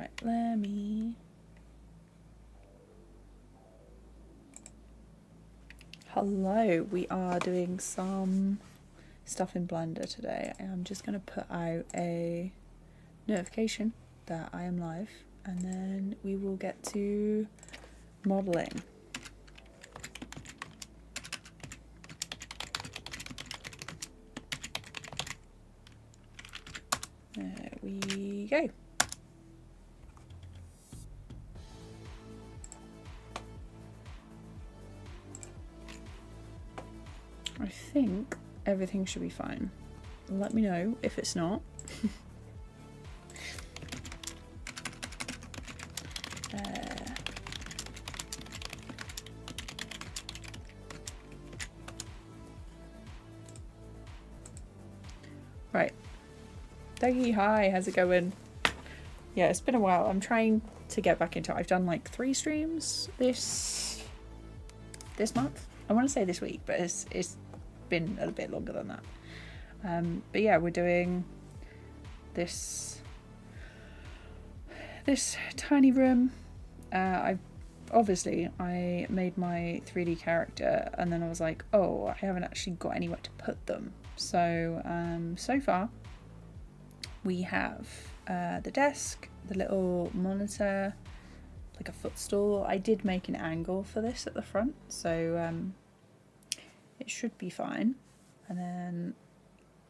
Right, let me... Hello, we are doing some stuff in Blender today. I'm just going to put out a notification that I am live, and then we will get to modelling. There we go. I think everything should be fine. Let me know if it's not. Right. Dougie, hi, how's it going? Yeah, it's been a while. I'm trying to get back into it. I've done like 3 streams this month. I want to say this week, but it's been a bit longer than that. But yeah, we're doing this tiny room. I made my 3D character, and then I was like, oh, I haven't actually got anywhere to put them. So so far we have the desk, the little monitor, like a footstool. I did make an angle for this at the front, so it should be fine. And then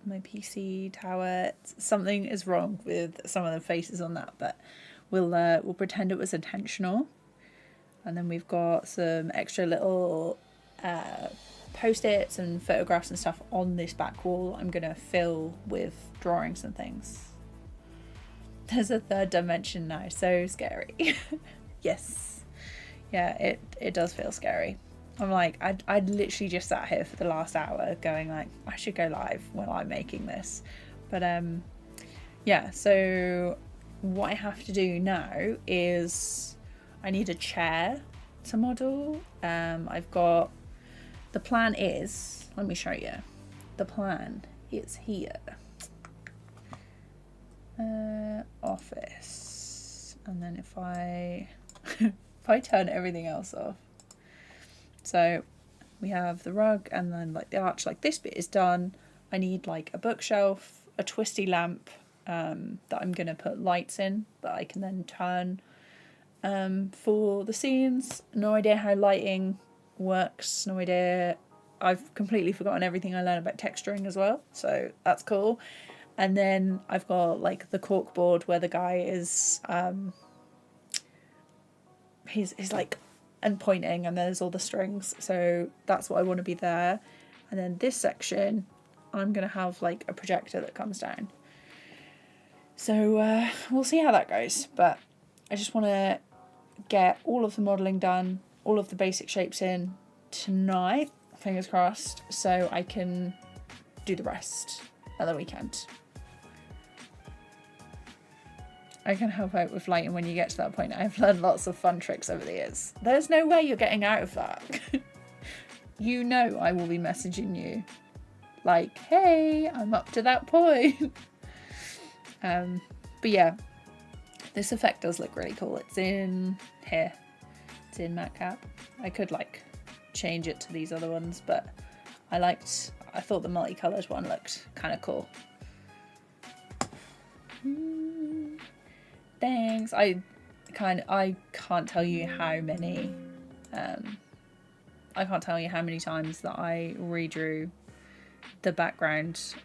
my PC tower. Something is wrong with some of the faces on that, but we'll pretend it was intentional. And then we've got some extra little post-its and photographs and stuff on this back wall. I'm gonna fill with drawings and things. There's a 3rd dimension now, so scary. Yes, yeah, it does feel scary. I'm like, I'd literally just sat here for the last hour going like, I should go live while I'm making this. But yeah, so what I have to do now is I need a chair to model. I've got, the plan is, let me show you. The plan is here. Office. And then if I, if I turn everything else off. So we have the rug and then like the arch, like this bit is done. I need like a bookshelf, a twisty lamp that I'm going to put lights in that I can then turn for the scenes. No idea how lighting works, no idea. I've completely forgotten everything I learned about texturing as well, so that's cool. And then I've got like the cork board where the guy is he's like and pointing, and there's all the strings, so that's what I want to be there. And then this section I'm gonna have like a projector that comes down, so we'll see how that goes. But I just want to get all of the modelling done, all of the basic shapes in tonight, fingers crossed, so I can do the rest at the weekend. I can help out with lighting when you get to that point. I've learned lots of fun tricks over the years. There's no way you're getting out of that. You know I will be messaging you like, hey, I'm up to that point. But yeah, this effect does look really cool. It's in here. It's in matcap. I could like change it to these other ones, but I thought the multicolored one looked kind of cool. Thanks. I can't tell you how many times that I redrew the background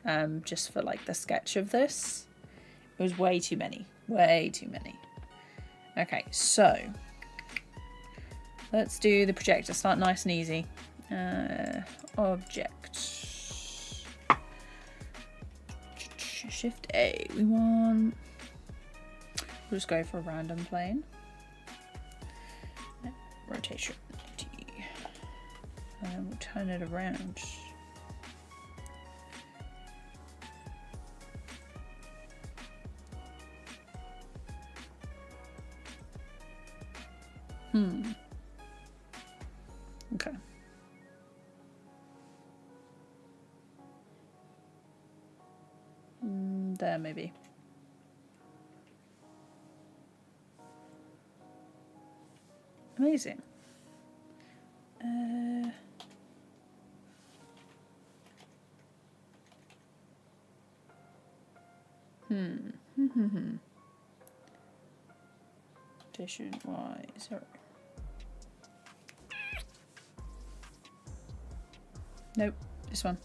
just for like the sketch of this. It was way too many. Okay, so let's do the projector. Start nice and easy. Object. Shift A. We'll just go for a random plane. Rotation T. And then we'll turn it around. Okay. There maybe. Amazing. Edition Y0. Nope, this one.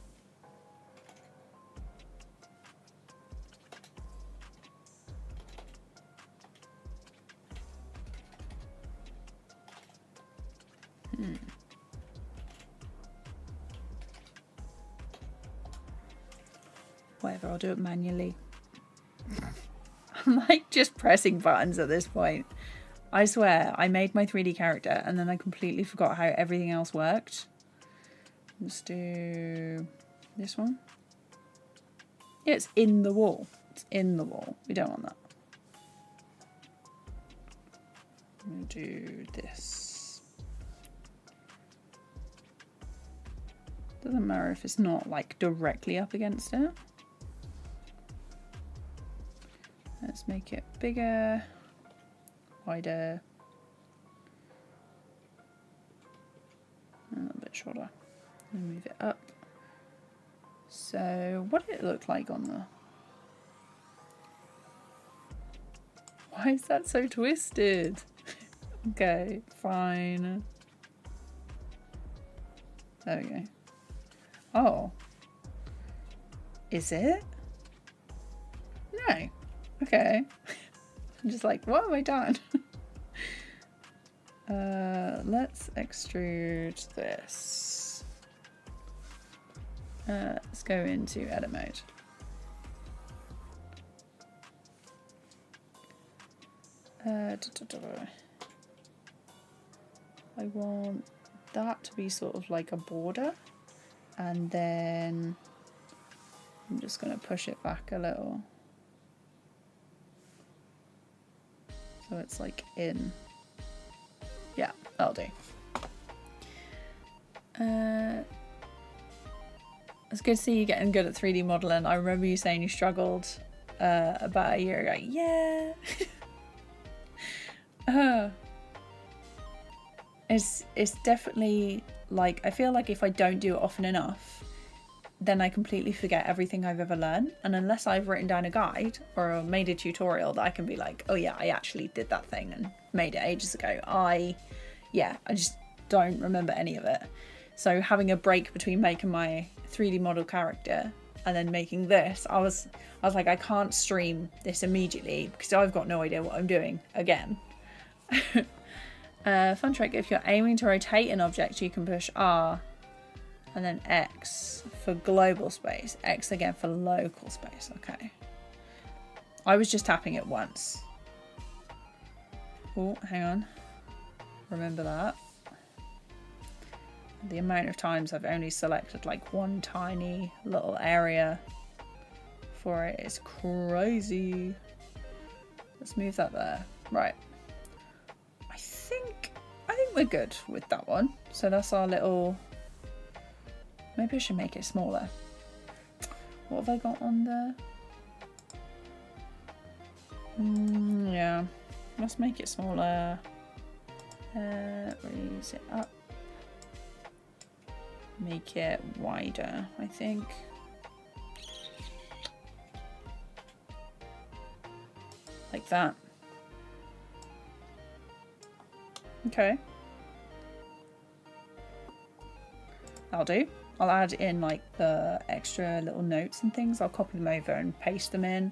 Whatever, I'll do it manually. I'm like just pressing buttons at this point. I swear, I made my 3D character and then I completely forgot how everything else worked. Let's do this one. Yeah, it's in the wall. It's in the wall. We don't want that. I'm going to do this. Doesn't matter if it's not like directly up against it. Let's make it bigger, wider, and a little bit shorter. And move it up. So, what did it look like on the... Why is that so twisted? Okay, fine. There we go. Oh. Is it? No. Okay. I'm just like, what have I done? Let's extrude this. Let's go into edit mode. I want that to be sort of like a border, and then I'm just going to push it back a little. So it's like in. Yeah, that'll do. It's good to see you getting good at 3D modeling. I remember you saying you struggled about a year ago. Yeah. It's definitely like, I feel like if I don't do it often enough, then I completely forget everything I've ever learned. And unless I've written down a guide or made a tutorial that I can be like, oh yeah, I actually did that thing and made it ages ago, I just don't remember any of it. So having a break between making my 3D model character and then making this, I was like, I can't stream this immediately because I've got no idea what I'm doing again. Fun trick, if you're aiming to rotate an object, you can push R and then X for global space, X again for local space. Okay. I was just tapping it once. Oh, hang on. Remember that. The amount of times I've only selected like one tiny little area for it is crazy. Let's move that there. Right. I think we're good with that one. So that's our little... Maybe I should make it smaller. What have I got on there? Yeah. Let's make it smaller. Raise it up. Make it wider, I think. Like that. Okay. That'll do. I'll add in like the extra little notes and things. I'll copy them over and paste them in.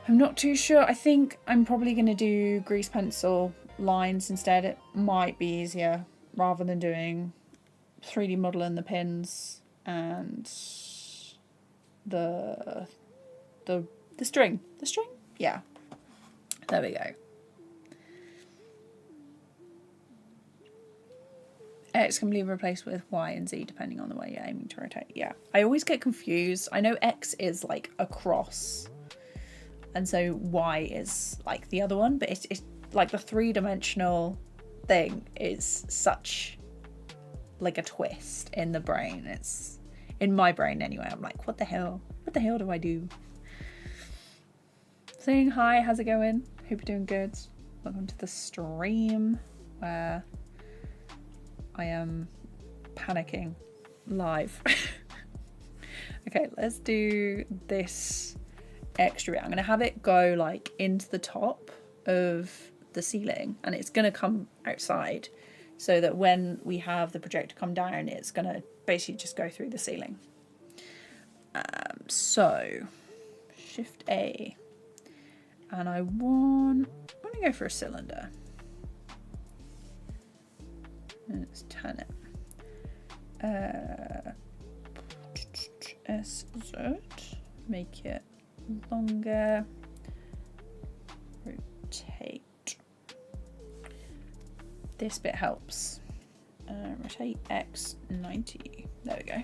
I'm not too sure. I think I'm probably going to do grease pencil lines instead. It might be easier rather than doing 3D modeling the pins and the string. The string? Yeah. There we go. X can be replaced with Y and Z depending on the way you're aiming to rotate. Yeah, I always get confused. I know X is like a cross, and so Y is like the other one, but it's like the three-dimensional thing is such like a twist in the brain. It's in my brain anyway. I'm like, what the hell? What the hell do I do? Saying hi, how's it going? Hope you're doing good. Welcome to the stream. where I am panicking live. Okay, let's do this extra bit. I'm going to have it go like into the top of the ceiling, and it's going to come outside, so that when we have the projector come down, it's going to basically just go through the ceiling. So Shift A, and I'm going to go for a cylinder. Let's turn it. SZ, make it longer, rotate. This bit helps. Rotate X 90. There we go.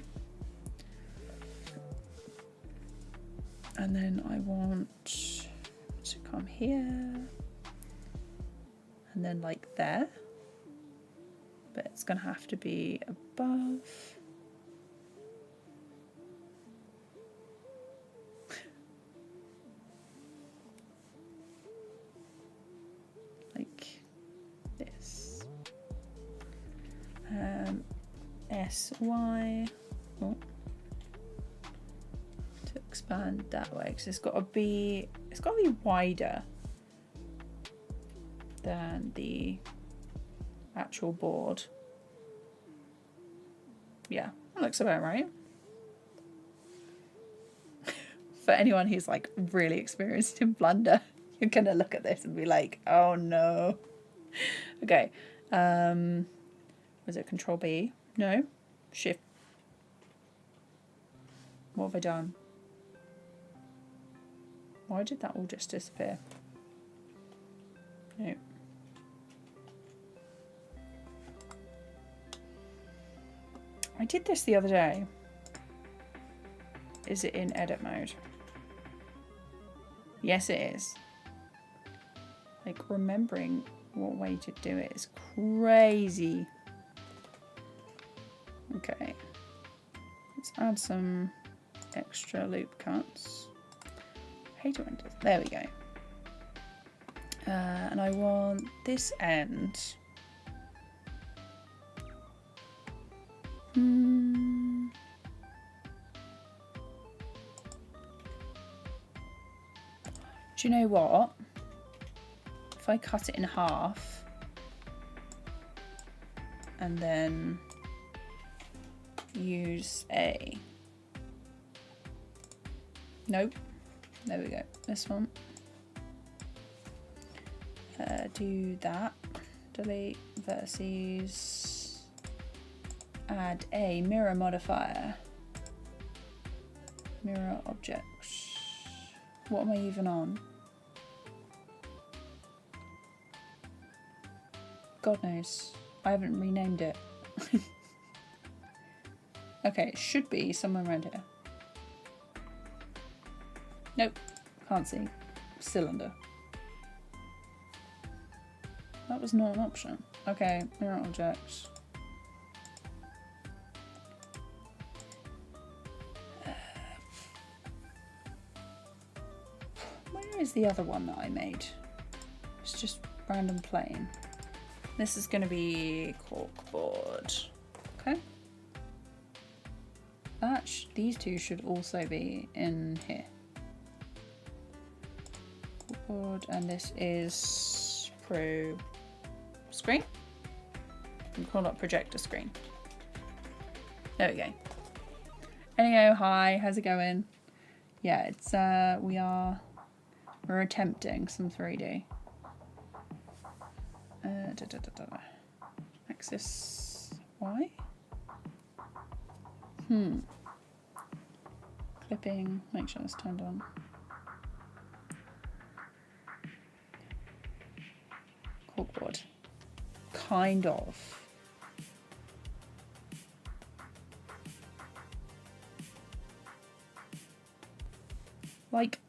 And then I want to come here, and then like there, but it's gonna have to be above. Like this. SY. Oh. To expand that way, because it's got to be wider than the actual board. Yeah, that looks about right. For anyone who's like really experienced in Blender, you're gonna look at this and be like, oh no. Okay, was it Control B? No, Shift. What have I done? Why did that all just disappear? No. I did this the other day. Is it in edit mode? Yes, it is. Like, remembering what way to do it is crazy. Okay. Let's add some extra loop cuts. I hate it when it does. There we go. And I want this end. Do you know what? If I cut it in half and then use a... Nope. There we go. This one. Do that. Delete versus add a mirror modifier. Mirror objects. What am I even on? God knows. I haven't renamed it. Okay, it should be somewhere around here. Nope, can't see. Cylinder. That was not an option. Okay, mirror objects. Where is the other one that I made? It's just random plain. This is going to be corkboard. Okay. These two should also be in here. Corkboard, and this is pro screen. We call it projector screen. There we go. Anyhow, hi, how's it going? Yeah, it's we're attempting some 3D. Axis Y. Clipping, make sure it's turned on. Corkboard. Kind of. Like,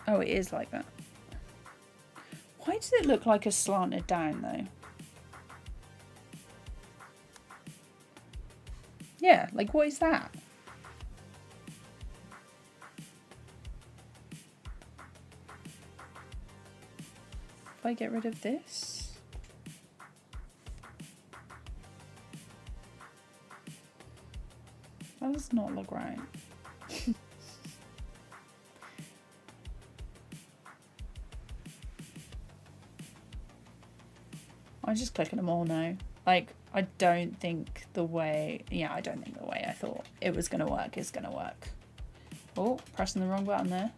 oh, it is like that. Why does it look like a slanted down though? Yeah, like what is that? If I get rid of this, does not look right. I'm just clicking them all now. Like, I don't think the way... Yeah, I don't think the way I thought it was going to work is going to work. Oh, pressing the wrong button there.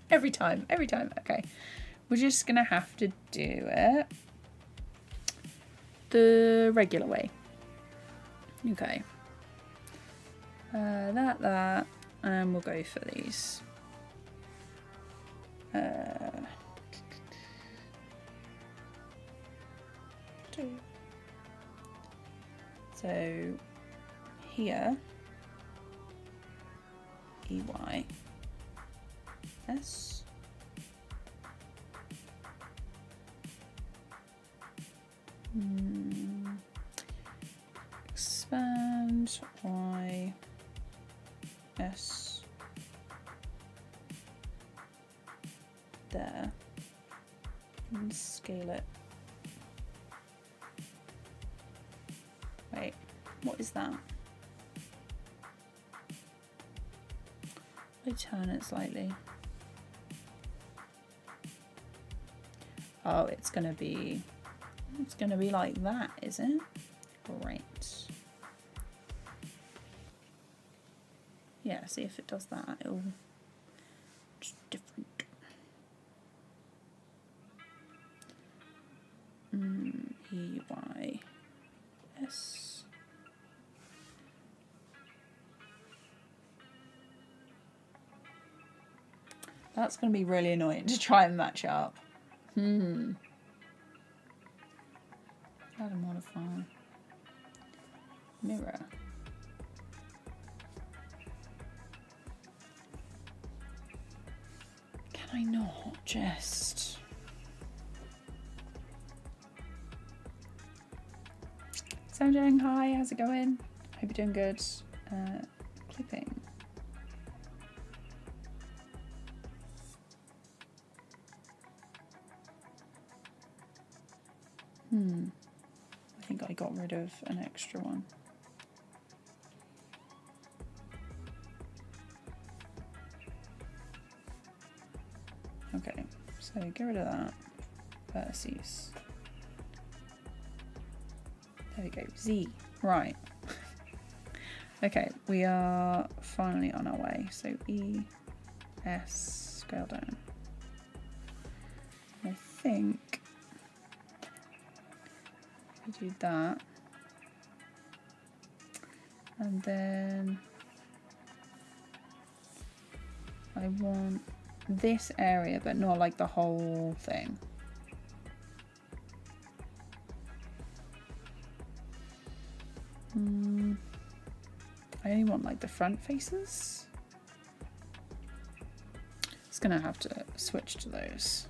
Every time. Okay. We're just going to have to do it the regular way. Okay. That. And we'll go for these. So here, EY, S, expand, Y, S, there, and scale it. Wait, what is that? I turn it slightly. Oh, it's gonna be like that, is it? Great. Yeah, see if it does that. It'll just different. EY S. That's going to be really annoying to try and match up. Add a modifier. Mirror. Can I not just... Sounding, hi, how's it going? Hope you're doing good. Clipping. I think I got rid of an extra one. Okay, so get rid of that. Vertices. There we go. Z. Right. Okay, we are finally on our way. So E, S, scale down. I think we do that. And then I want this area, but not like the whole thing. I only want like the front faces. It's gonna have to switch to those.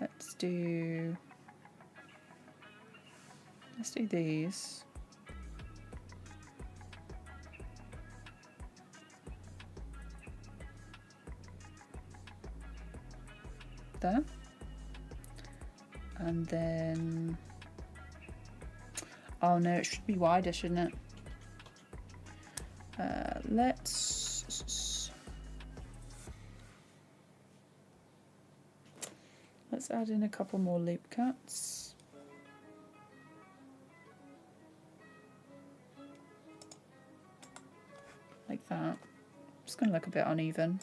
Let's do these. There. And then, oh no, it should be wider, shouldn't it? Let's add in a couple more loop cuts. Like that. It's going to look a bit uneven.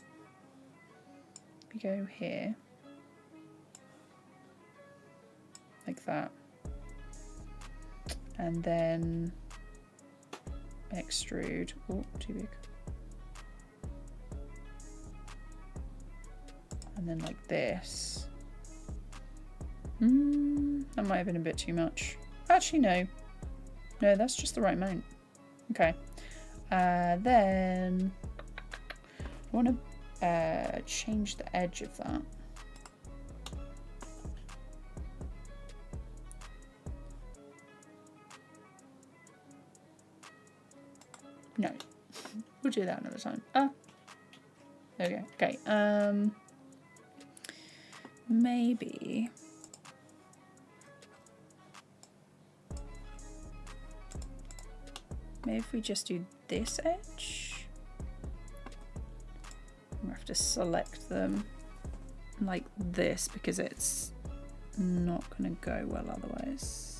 We go here. Like that. And then extrude. Oh, too big. And then like this. That might have been a bit too much. Actually, no. No, that's just the right amount. Okay. Then I want to change the edge of that. No, we'll do that another time. Ah, there we go. Okay. maybe if we just do this edge, we have to select them like this because it's not going to go well otherwise.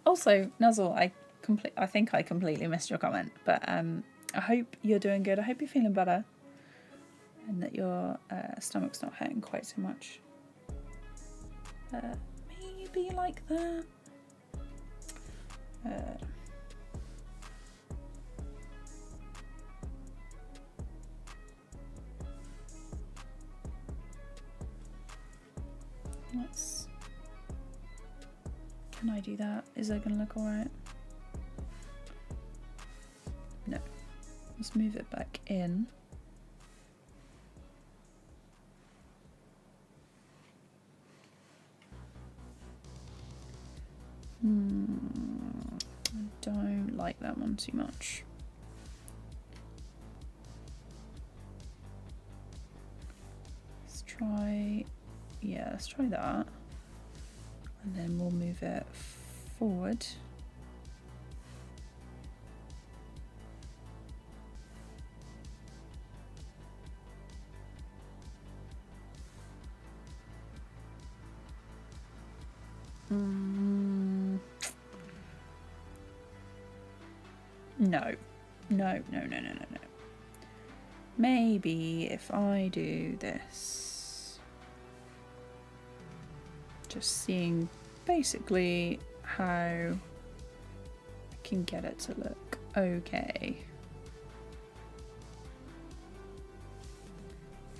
Also, Nuzzle, I think I completely missed your comment, but I hope you're doing good. I hope you're feeling better and that your stomach's not hurting quite so much. Maybe like that. Can I do that? Is that gonna look alright? No. Let's move it back in. I don't like that one too much. Let's try that. And then we'll move it forward. No. Maybe if I do this, just seeing basically how I can get it to look okay.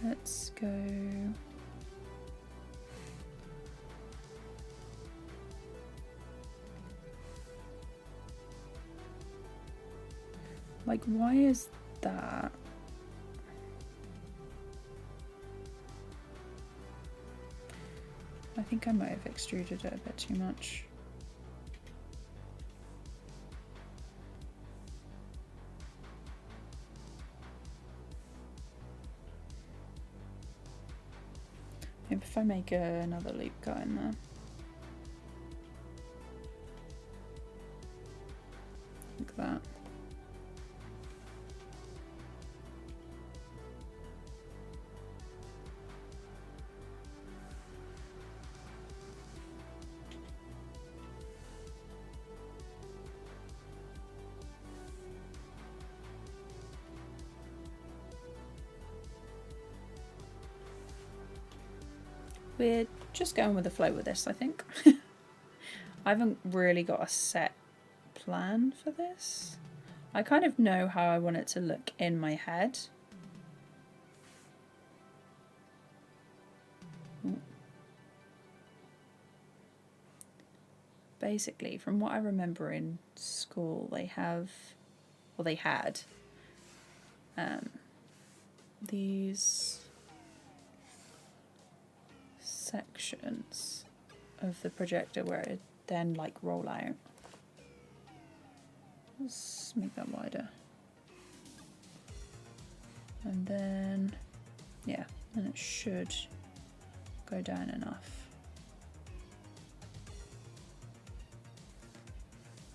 Let's go. Like, why is that? I think I might have extruded it a bit too much. Maybe if I make another loop cut in there. Like that. We're just going with the flow with this, I think. I haven't really got a set plan for this. I kind of know how I want it to look in my head. Basically, from what I remember in school, they had these sections of the projector where it then like roll out. Let's make that wider. And then, yeah, and it should go down enough.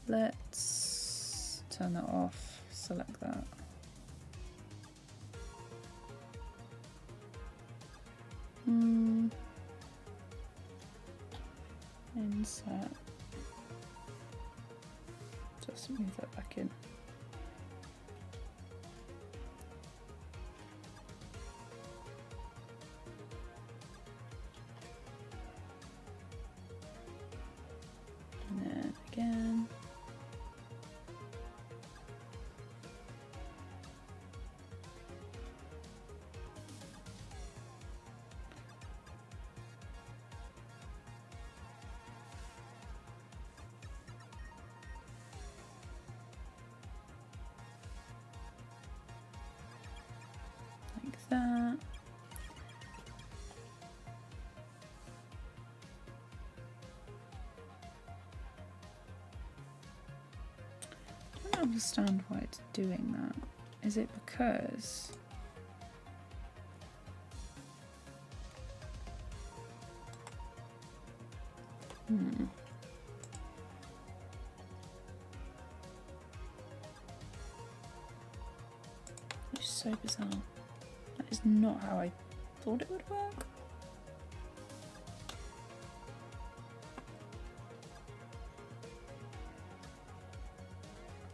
Let's turn that off, select that. Insert. Just move that back in. And then again. That. I don't understand why it's doing that Is it because... It's so bizarre. That is not how I thought it would work.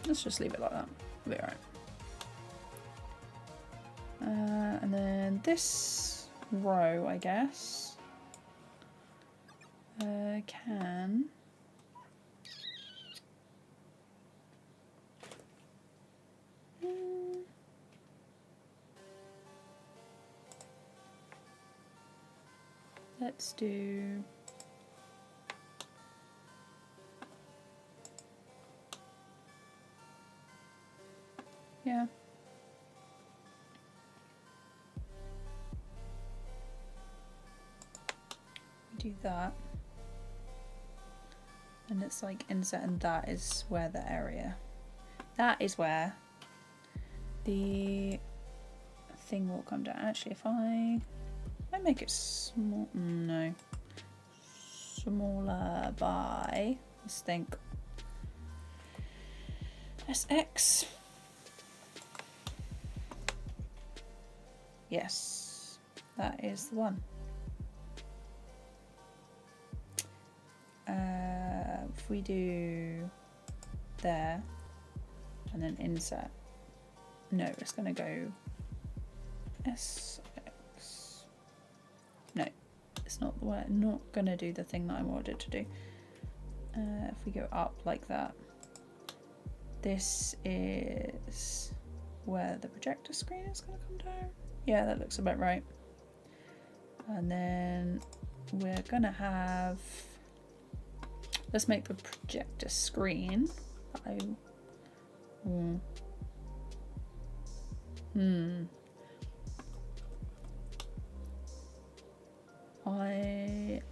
Let's just leave it like that. It'll be alright. And then this row, I guess, can... Let's do... Yeah. Do that. And it's like insert, and that is where the area. That is where the thing will come down. Actually, if I make it small, no, smaller by, let's think, SX. Yes, that is the one. If we do there and then insert, no, it's going to go SX. No, it's not the way. Not going to do the thing that I wanted to do. If we go up like that, this is where the projector screen is going to come down. Yeah, that looks about right. And then we're going to have... Let's make the projector screen. I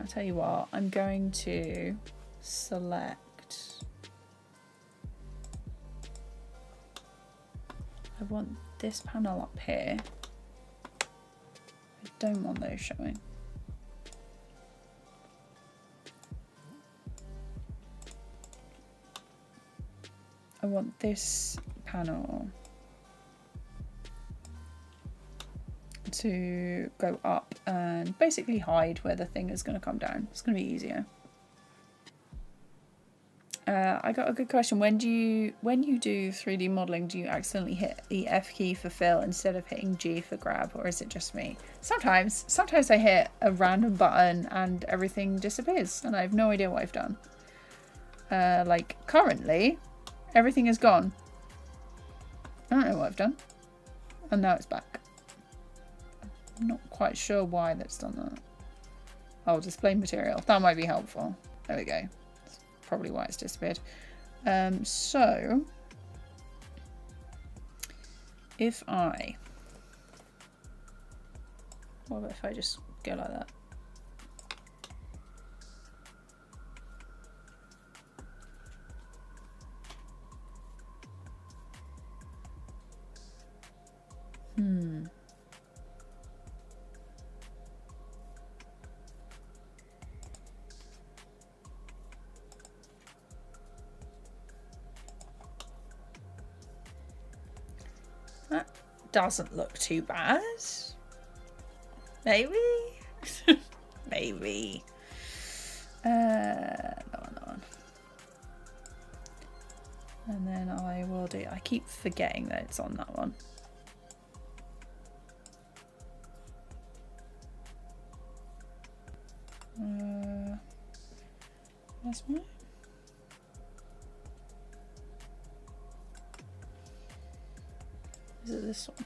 tell you what, I'm going to select. I want this panel up here. I don't want those showing. I want this panel to go up and basically hide where the thing is going to come down. It's going to be easier. I got a good question. When you do 3D modeling, do you accidentally hit the F key for fill instead of hitting G for grab, or is it just me? Sometimes I hit a random button and everything disappears and I have no idea what I've done. Like currently, everything is gone. I don't know what I've done. And now it's back. I'm not quite sure why that's done that. Oh, display material. That might be helpful. There we go. That's probably why it's disappeared. So, if I... What if I just go like that? That doesn't look too bad. Maybe? Maybe. That one. And then I will do... I keep forgetting that it's on that one. Where's mine? Is it this one?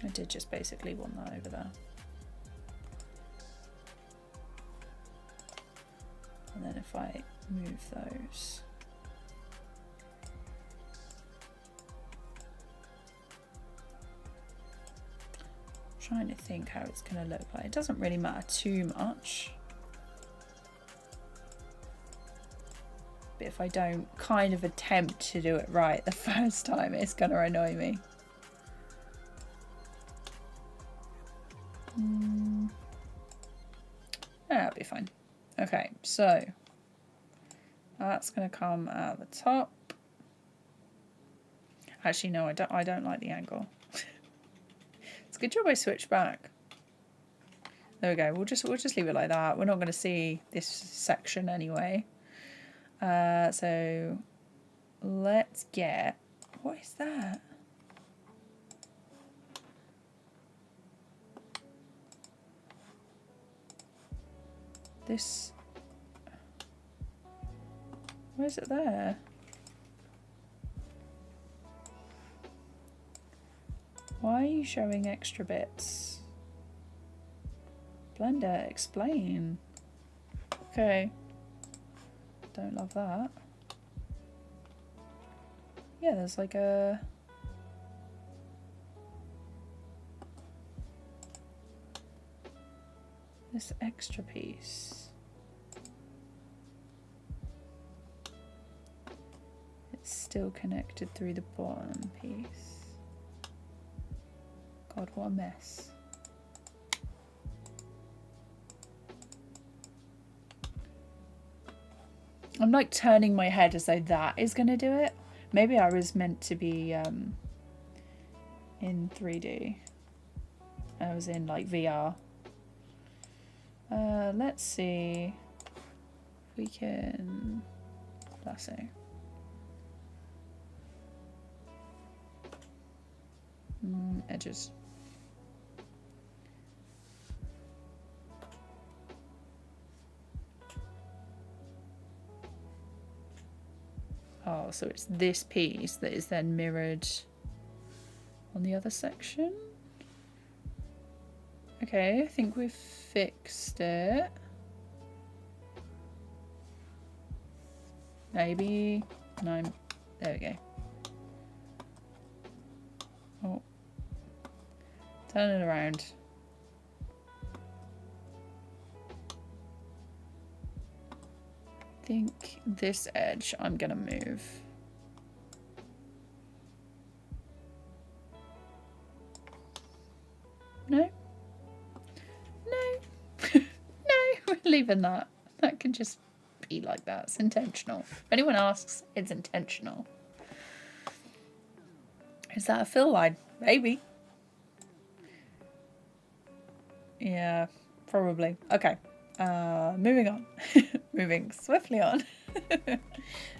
I did just basically want that over there. And then if I move those. Trying to think how it's going to look like. It doesn't really matter too much. But if I don't kind of attempt to do it right the first time, it's going to annoy me. That'll be fine. Okay, so that's going to come out the top. Actually, no, I don't like the angle. It's a good job I switched back. There we go. We'll just leave it like that. We're not going to see this section anyway. So let's get, what is that? This, where's it there? Why are you showing extra bits? Blender, explain. Okay. Don't love that. Yeah, there's like a... this extra piece. It's still connected through the bottom piece. God, what a mess. I'm like turning my head as though that is going to do it. Maybe I was meant to be in 3D. I was in like VR. Let's see if we can lasso. Edges. Oh, so it's this piece that is then mirrored on the other section. Okay, I think we've fixed it. Maybe. No, there we go. Oh. Turn it around. I think this edge I'm gonna move. No? No. No, we're leaving that. That can just be like that. It's intentional. If anyone asks, it's intentional. Is that a fill line? Maybe. Yeah, probably. Okay. Moving on. Moving swiftly on.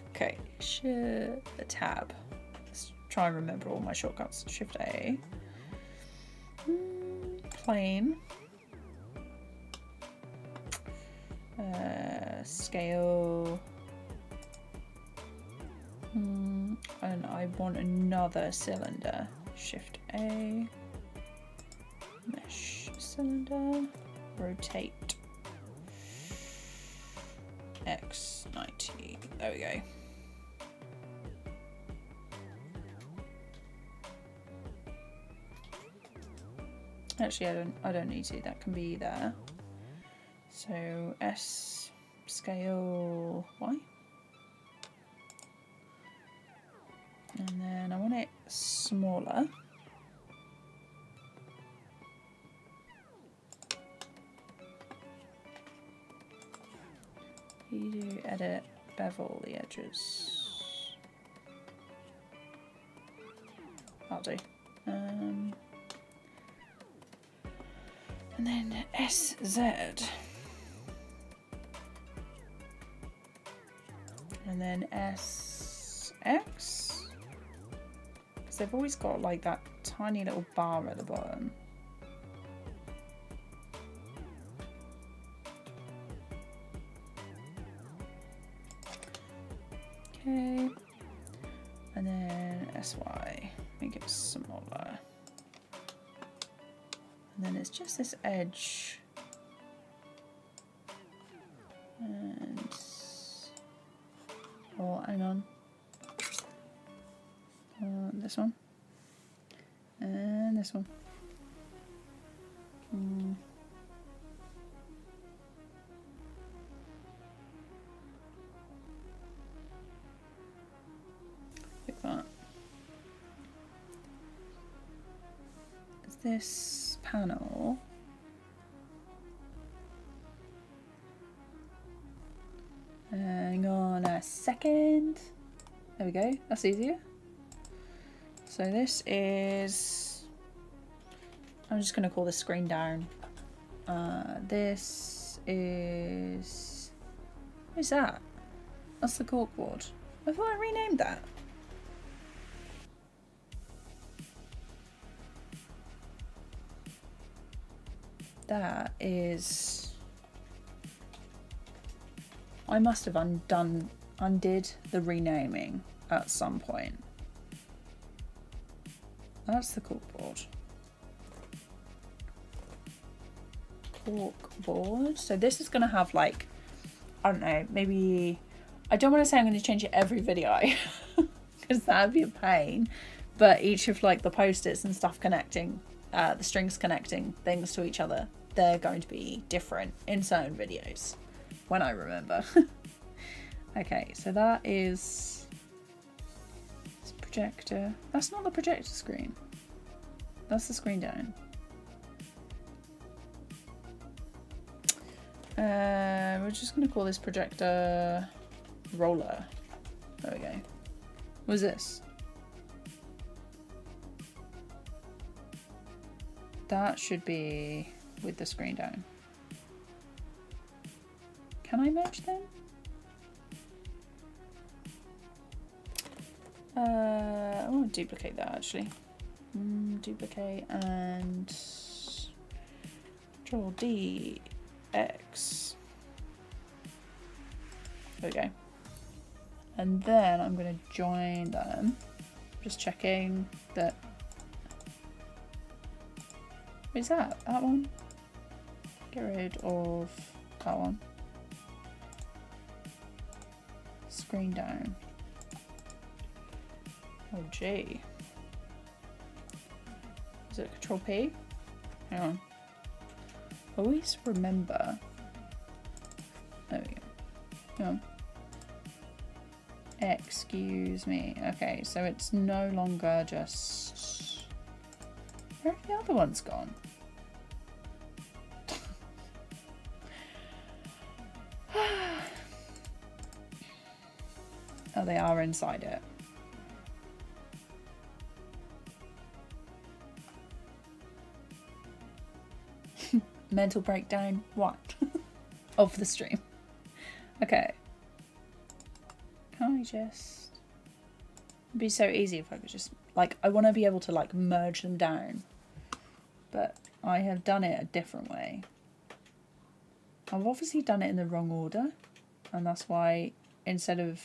Okay, the tab. Let's try and remember all my shortcuts. Shift A. Plane. Scale. And I want another cylinder. Shift A. Mesh cylinder. Rotate. X90. There we go. Actually, I don't need to. That can be there. So S scale Y. And then I want it smaller. You do edit, bevel the edges. I'll do. And then SZ. And then SX. Because they've always got like that tiny little bar at the bottom. Okay. And then SY. Make it smaller. And then it's just this edge. And oh, hang on. This one. And this one. this panel. Hang on a second. There we go. That's easier. So this is... I'm just going to call this screen down. This is... What is that? That's the corkboard. I thought I renamed that. That is... I must have undid the renaming at some point. That's the corkboard. Corkboard. So this is going to have like, I don't know, maybe... I don't want to say I'm going to change it every video because that would be a pain. But each of like the post-its and stuff connecting, the strings connecting things to each other, they're going to be different in certain videos when I remember. Okay, so that is this projector. That's not the projector screen. That's the screen down. We're just going to call this projector roller. There we go. What is this? That should be with the screen down. Can I merge them? I want to duplicate that actually. Duplicate and Control D, X. There we go. And then I'm going to join them. Just checking that. What is that? That one? Get rid of that one. Screen down. Oh gee. Is it Control P? Hang on. Always remember. There we go. Hang on. Excuse me. Okay, so it's no longer just... Where have the other ones gone? Oh, they are inside it. Mental breakdown 1 of the stream. Okay. Can I just... It'd be so easy if I could just... Like, I want to be able to, like, merge them down. But I have done it a different way. I've obviously done it in the wrong order. And that's why, instead of...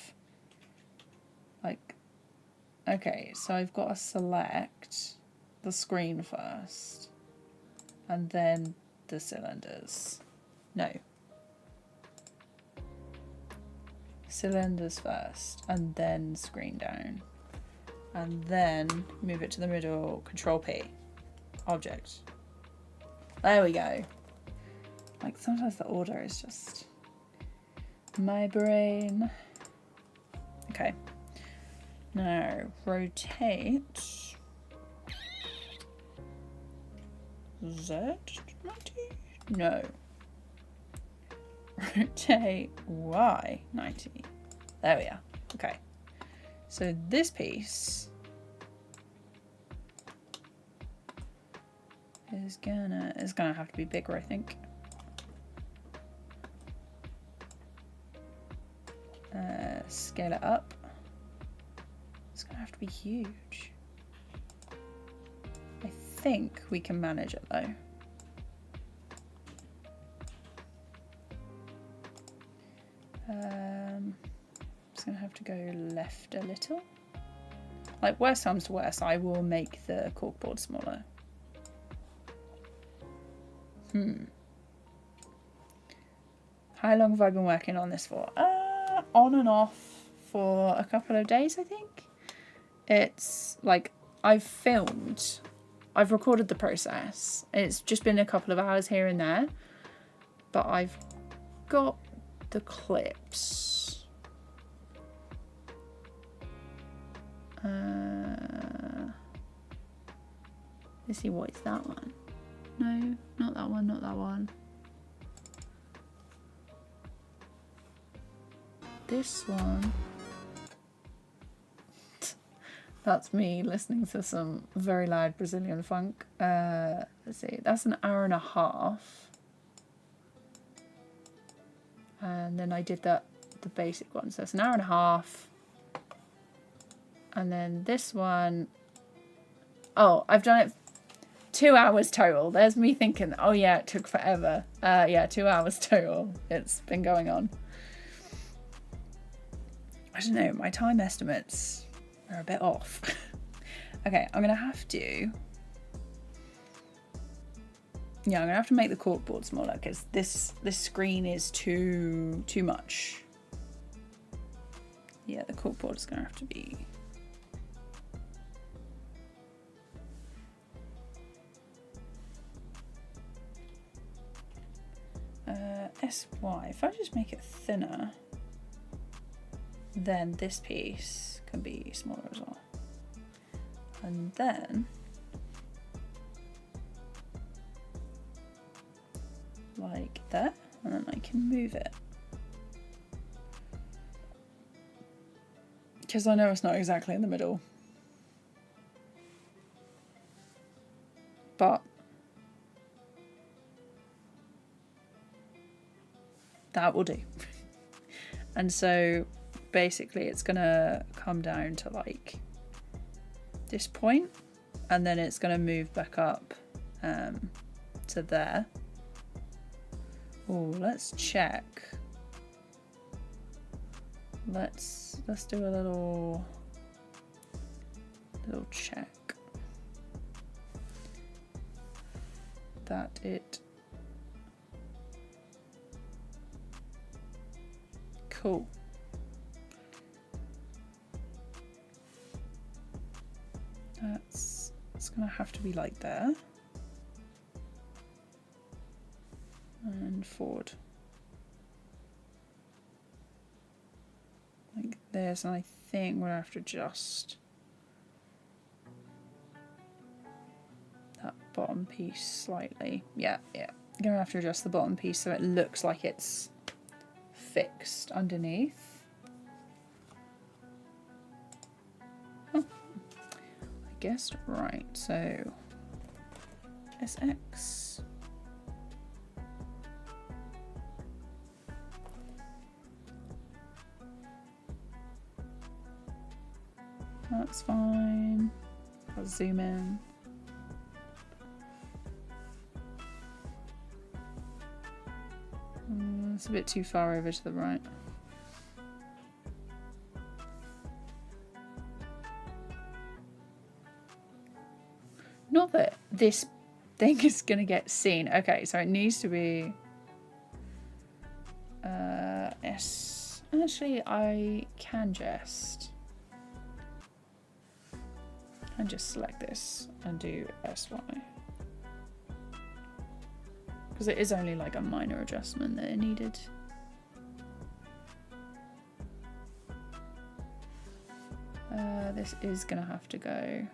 Like... Okay, so I've got to select the screen first. And then the cylinders. No. Cylinders first, and then screen down. And then move it to the middle, Control P. Object. There we go. Like, sometimes the order is just... my brain. Okay. Now, rotate... Z90? No. Rotate Y90. There we are. Okay. So this piece is gonna have to be bigger, I think. Scale it up. It's gonna have to be huge. I think we can manage it though. Just gonna have to go left a little. Like, worst comes to worst, I will make the corkboard smaller. How long have I been working on this for? On and off for a couple of days, I think. It's like, I've recorded the process. It's just been a couple of hours here and there, but I've got the clips. Let's see, what is that one? No, not that one, not that one. This one. That's me listening to some very loud Brazilian funk. Let's see, that's an hour and a half. And then I did the basic one, so it's an hour and a half. And then this one, oh, I've done it 2 hours total. There's me thinking, oh yeah, it took forever. Yeah, 2 hours total. It's been going on. I don't know, my time estimates are a bit off. Okay, I'm gonna have to. Yeah, I'm gonna have to make the corkboard smaller because this screen is too much. Yeah, the corkboard is gonna have to be. SY. If I just make it thinner, then this piece can be smaller as well. And then like that, and then I can move it. Because I know it's not exactly in the middle. But that will do. And so basically it's gonna come down to like this point, and then it's gonna move back up to there. Oh, let's check. Let's do a little check that it. Cool. It's gonna have to be like there and forward like this, and I think we'll have to adjust that bottom piece slightly. Yeah, gonna have to adjust the bottom piece so it looks like it's fixed underneath. Oh, I guessed right. So SX. That's fine. I'll zoom in. It's a bit too far over to the right. Not that this thing is gonna get seen. Okay, so it needs to be S. Actually, I can just select this and do SY. Because it is only like a minor adjustment that it needed. This is gonna have to go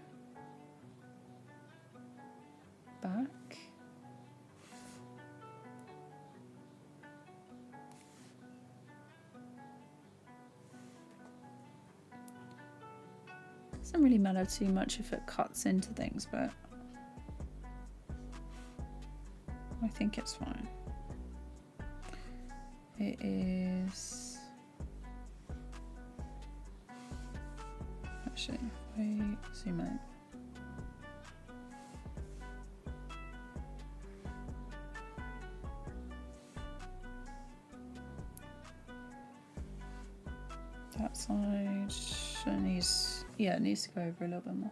back. Doesn't really matter too much if it cuts into things, but I think it's fine. It is. Actually, if I zoom out. That side needs, yeah, it needs to go over a little bit more.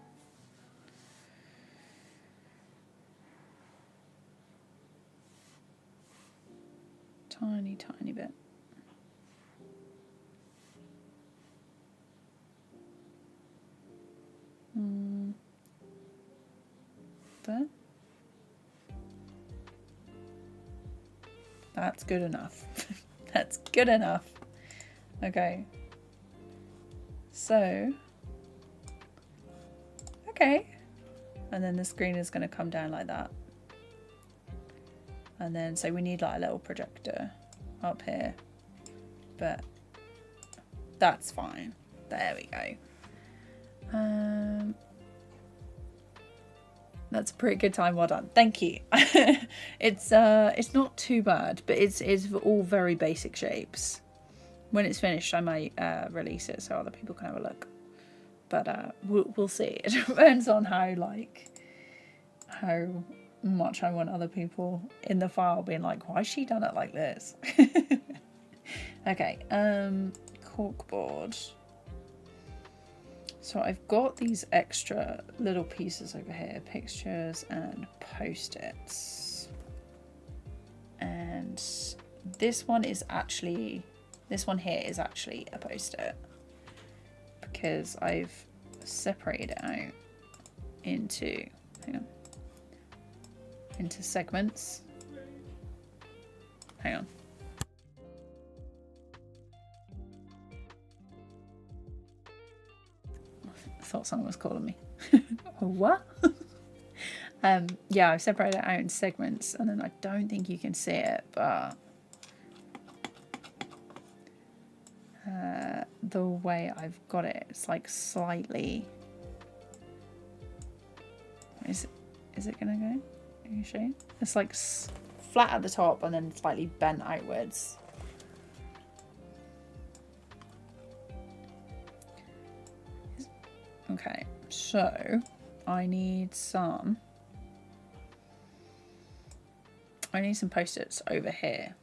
Tiny bit. There. That's good enough. That's good enough. Okay. So, okay. And then the screen is going to come down like that. And then, so we need like a little projector up here. But that's fine. There we go. That's a pretty good time. Well done. Thank you. It's not too bad, but it's all very basic shapes. When it's finished, I might release it so other people can have a look. But we'll see. It depends on how much I want other people in the file being like, why has she done it like this? Okay, corkboard. So I've got these extra little pieces over here, pictures and post-its. And this one here is actually a post-it because I've separated it out into, into segments. Hang on. I thought someone was calling me. What? Yeah, I've separated it out in segments, and then I don't think you can see it, but the way I've got it, it's like slightly. Is it gonna go? Can you show you? It's like flat at the top and then slightly bent outwards. Okay, so I need some post-its over here.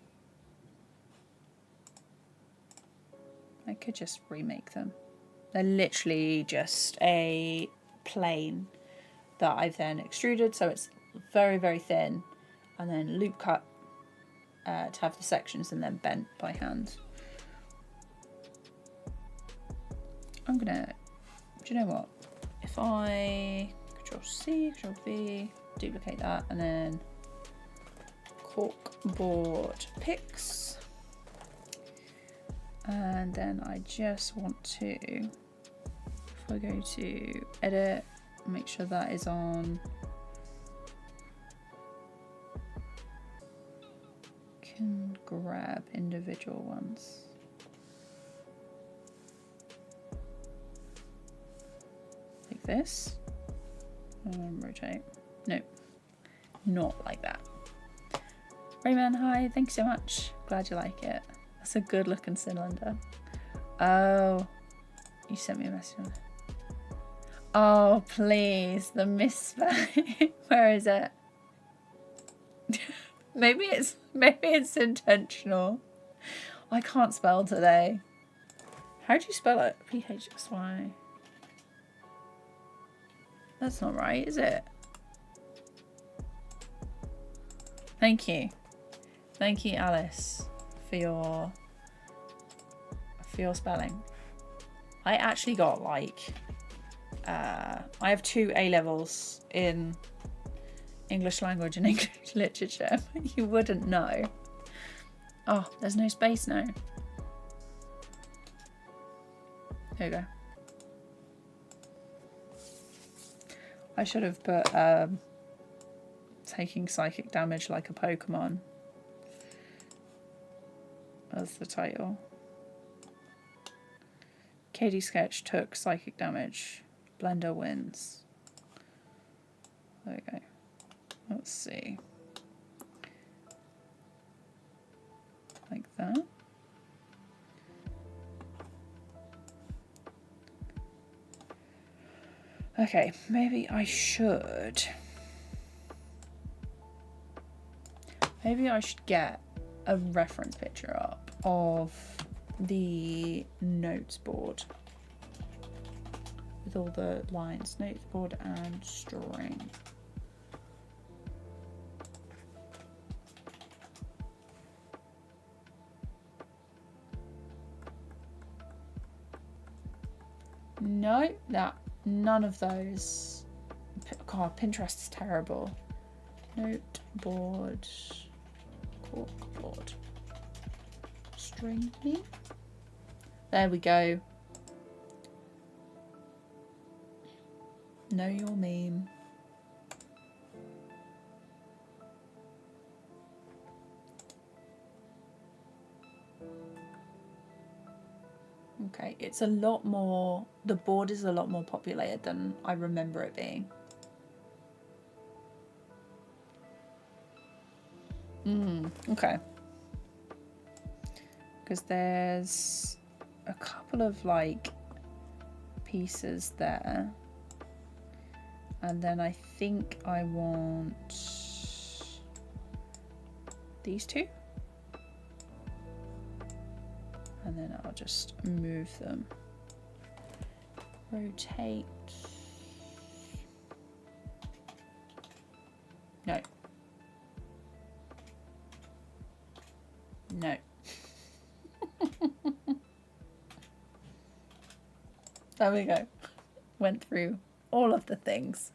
I could just remake them. They're literally just a plane that I've then extruded, so it's very, very thin, and then loop cut to have the sections and then bent by hand. I'm gonna, do you know what? If I Control C, Control V, duplicate that, and then corkboard pics. And then I just want to, if I go to edit, make sure that is on. Can grab individual ones. Like this. And rotate. Nope. Not like that. Rayman, hi, thank you so much. Glad you like it. That's a good looking cylinder. Oh, you sent me a message on it. Oh, please, the misspelling. Where is it? maybe it's intentional. I can't spell today. How do you spell it? PHSY. That's not right, is it? Thank you. Thank you, Alice, for your spelling. I actually got like I have 2 A-levels in English language and English literature. You wouldn't know. Oh, there's no space now. There you go. I should have put taking psychic damage like a Pokemon as the title. kdsketch took psychic damage. Blender wins. There we go. Let's see. Like that. Okay, maybe I should get a reference picture up of the notes board with all the lines, notes board and string. No, none of those. God, Pinterest is terrible. Note board, corkboard, string me. There we go. Know your meme. Okay, it's a lot more, the board is a lot more populated than I remember it being. Okay. Because there's a couple of like pieces there. And then I think I want these two. And then I'll just move them. Rotate. No. No. There we go. Went through all of the things.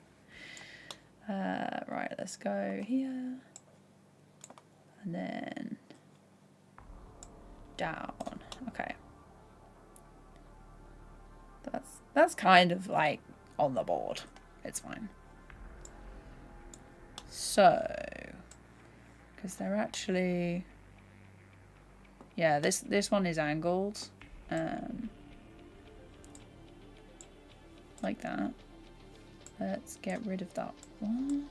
Right, let's go here. And then down. Okay. That's kind of like on the board. It's fine. So, because they're actually, yeah, this one is angled, like that. Let's get rid of that one.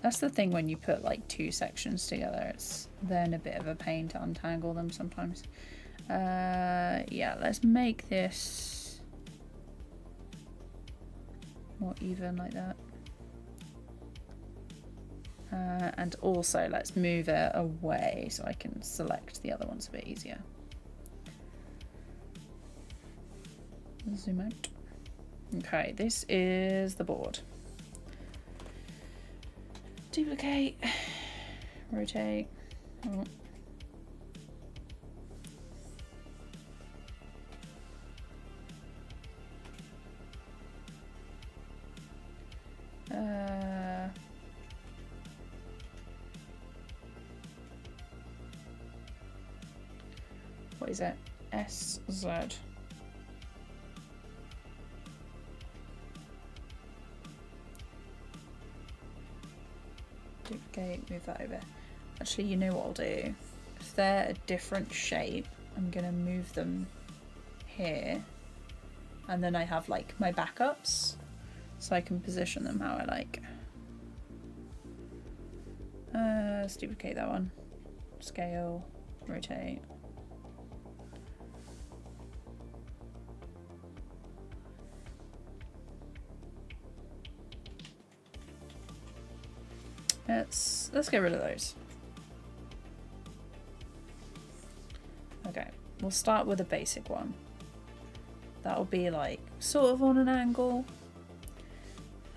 That's the thing when you put like two sections together, it's then a bit of a pain to untangle them sometimes. Yeah, let's make this more even like that. And also let's move it away so I can select the other ones a bit easier. Zoom out. Okay, this is the board. Duplicate, rotate. Oh. What is it? SZ. Duplicate, move that over. Actually, you know what I'll do? If they're a different shape, I'm gonna move them here. And then I have like my backups, so I can position them how I like. Let's duplicate that one. Scale, rotate. Let's get rid of those. Okay, we'll start with a basic one. That'll be like sort of on an angle.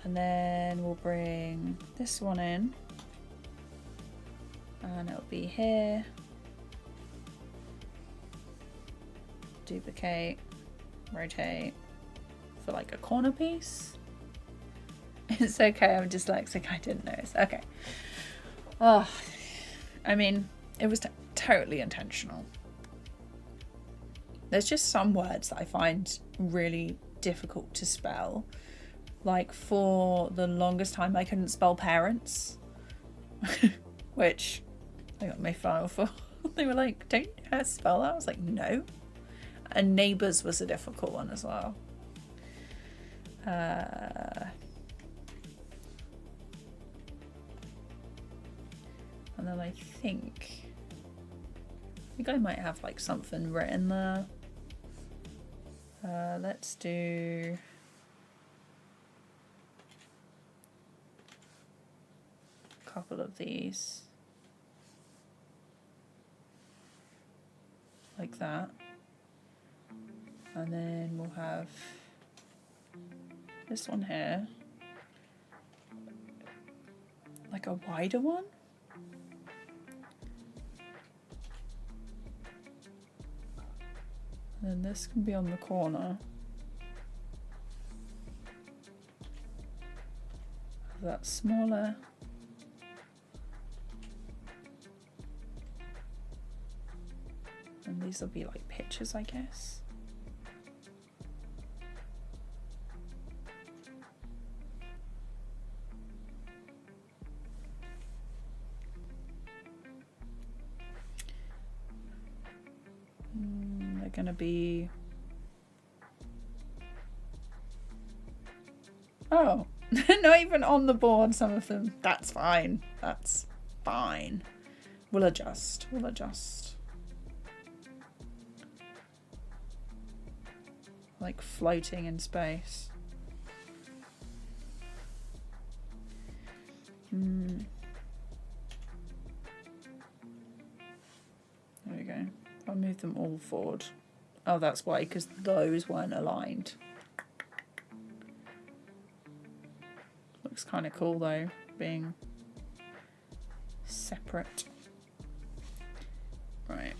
And then we'll bring this one in. And it'll be here. Duplicate, rotate for like a corner piece. It's okay, I'm dyslexic, I didn't notice. Okay. Oh, I mean, it was totally intentional. There's just some words that I find really difficult to spell. Like, for the longest time, I couldn't spell parents. Which I got my file for. They were like, don't you know how to spell that? I was like, no. And neighbours was a difficult one as well. And then I think I might have like something written there. Let's do a couple of these like that. And then we'll have this one here, like a wider one. And then this can be on the corner. That's smaller. And these will be like pictures, I guess. They're gonna be... Oh, not even on the board, some of them. That's fine. That's fine. We'll adjust. We'll adjust. Like floating in space. There we go. I'll move them all forward. Oh, that's why, because those weren't aligned. Looks kind of cool though, being separate. Right.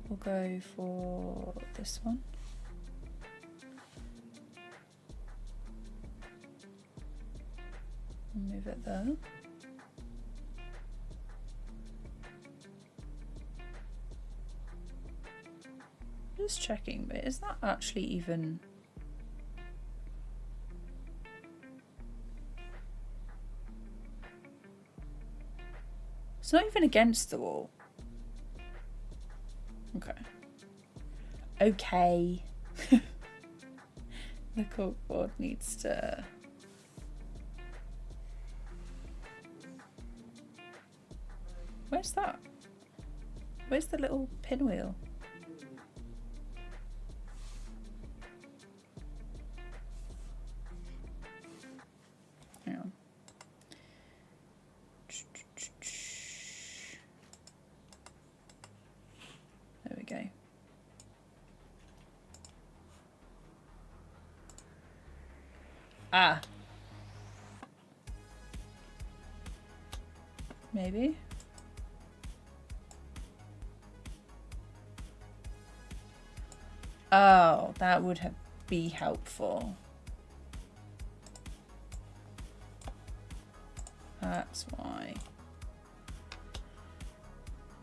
We'll go for this one. Move it there. Just checking, but is that actually even... It's not even against the wall. Okay. Okay. The corkboard needs to... Where's that? Where's the little pinwheel? Hang on. There we go. Ah. Maybe. Oh, that would be helpful. That's why.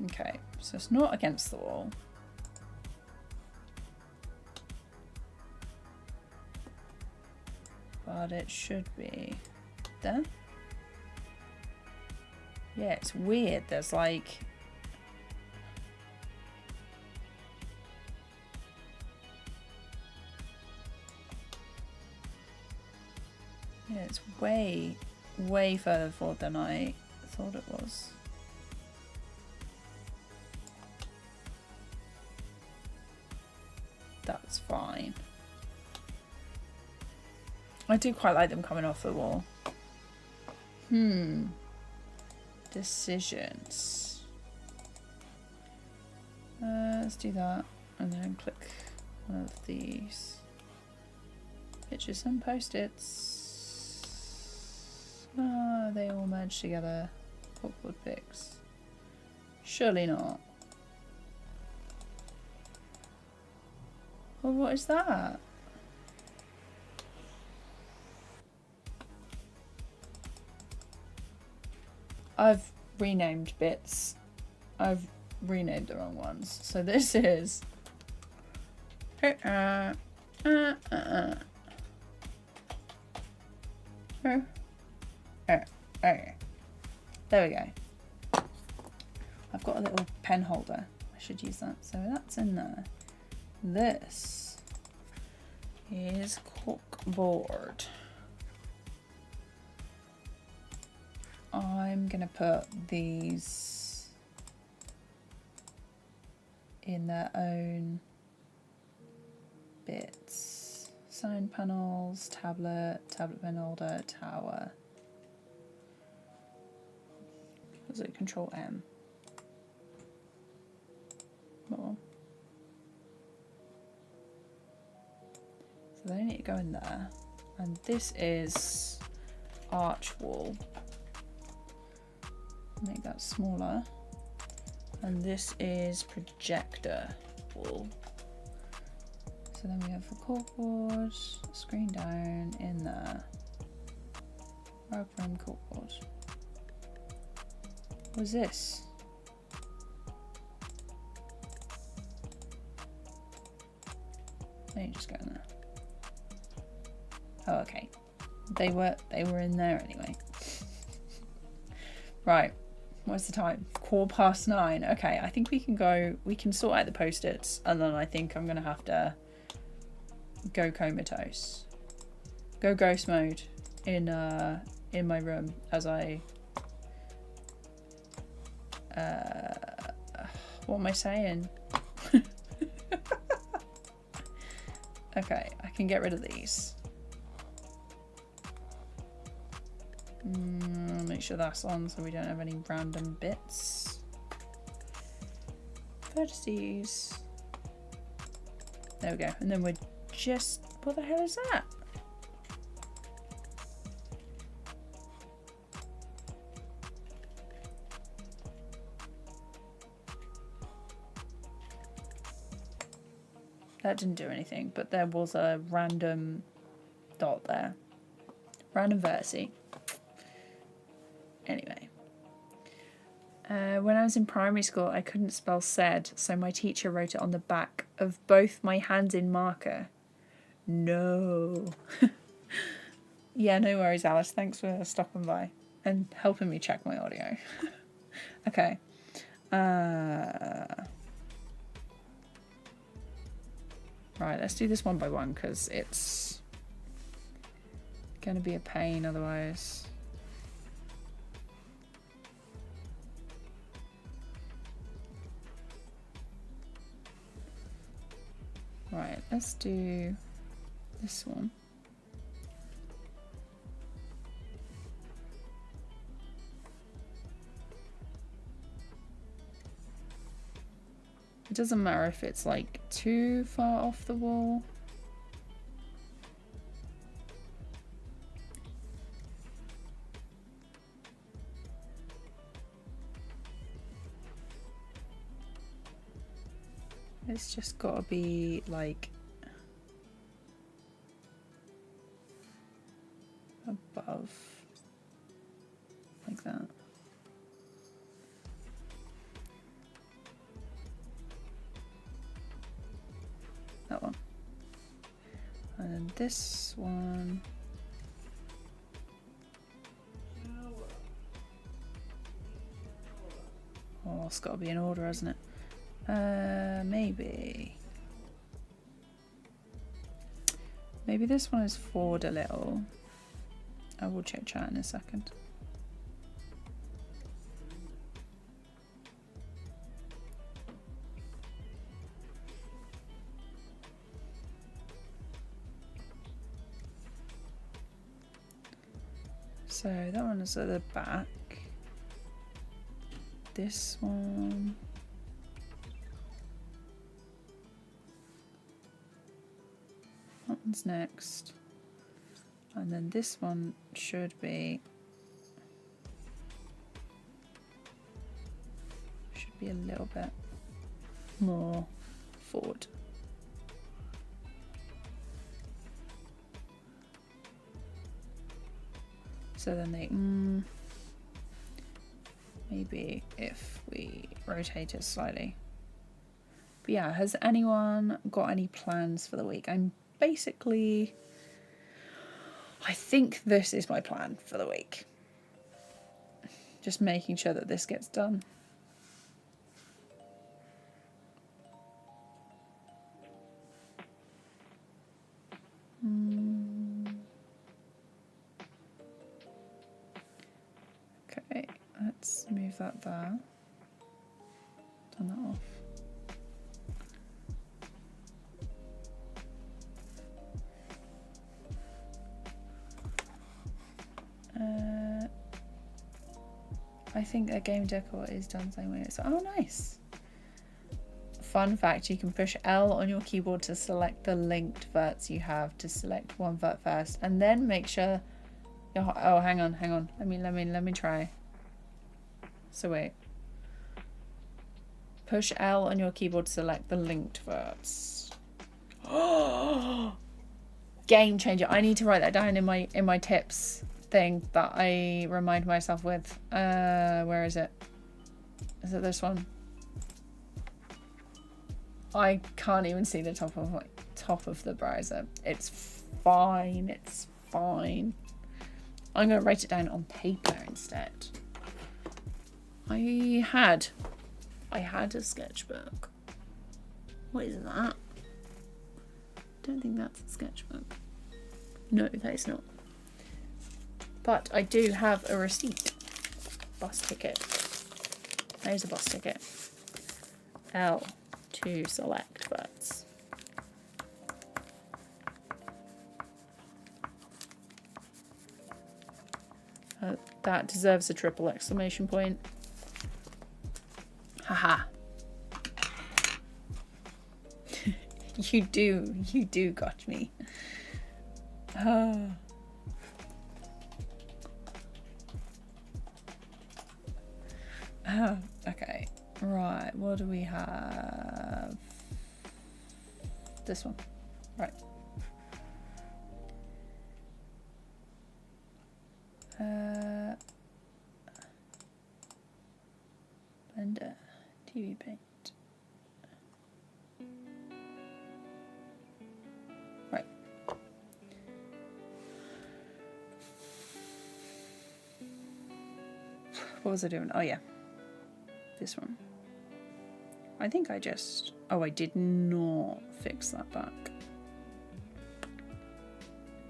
Okay, so it's not against the wall. But it should be there. Yeah, it's weird. There's like... Yeah, it's way, way further forward than I thought it was. That's fine. I do quite like them coming off the wall. Decisions. Let's do that. And then click one of these. Pictures and post-its. Ah, they all merge together. Awkward pics. Surely not. Well, what is that? I've renamed bits. I've renamed the wrong ones. So this is... There we go. I've got a little pen holder. I should use that. So that's in there. This is corkboard. I'm gonna put these in their own bits. Sign panels, tablet, tablet pen holder, tower. Was it Control M? Oh. So they need to go in there. And this is arch wall. Make that smaller. And this is projector wall. So then we have the corkboard, screen down in there. Rubber and corkboard. What's this? Let me just go in there. Oh, okay. They were in there anyway. Right. What's the time? 9:15. Okay, I think we can go. We can sort out the post-its, and then I think I'm gonna have to go comatose, go ghost mode in my room as I. What am I saying? Okay, I can get rid of these. Make sure that's on so we don't have any random bits. Vertices. There we go. And then we're just... What the hell is that? That didn't do anything, but there was a random dot there. Random vertice. Anyway. When I was in primary school, I couldn't spell said, so my teacher wrote it on the back of both my hands in marker. No. Yeah, no worries, Alice. Thanks for stopping by and helping me check my audio. Okay. Right, let's do this one by one because it's going to be a pain otherwise. Right, let's do this one. It doesn't matter if it's like too far off the wall. It's just gotta be like above, like that. That one. And then this one. Oh, it's gotta be in order, hasn't it? Maybe this one is forward a little. I will check chat in a second. So that one is at the back. This one. That one's next. And then this one should be a little bit more forward. So then they maybe if we rotate it slightly. But yeah, has anyone got any plans for the week? I think this is my plan for the week. Just making sure that this gets done. Okay, let's move that there. Turn that off. I think a game decor is done the same way. So, oh, nice. Fun fact, you can push L on your keyboard to select the linked verts you have, to select one vert first, and then make sure oh, hang on. Let me try. So wait. Push L on your keyboard to select the linked verts. Oh, game changer. I need to write that down in my tips thing that I remind myself with. Where is it? Is it this one? I can't even see the top of the browser. It's fine. It's fine. I'm gonna write it down on paper instead. I had a sketchbook. What is that? Don't think that's a sketchbook. No, that is not. But I do have a receipt. Bus ticket. There's a bus ticket. L to select butts. That deserves a triple exclamation point. Haha. You do got me. Oh. Oh, okay. Right, what do we have? This one. Right. Blender, TVPaint. Right. What was I doing? Oh yeah. This one. I think I just... Oh, I did not fix that back.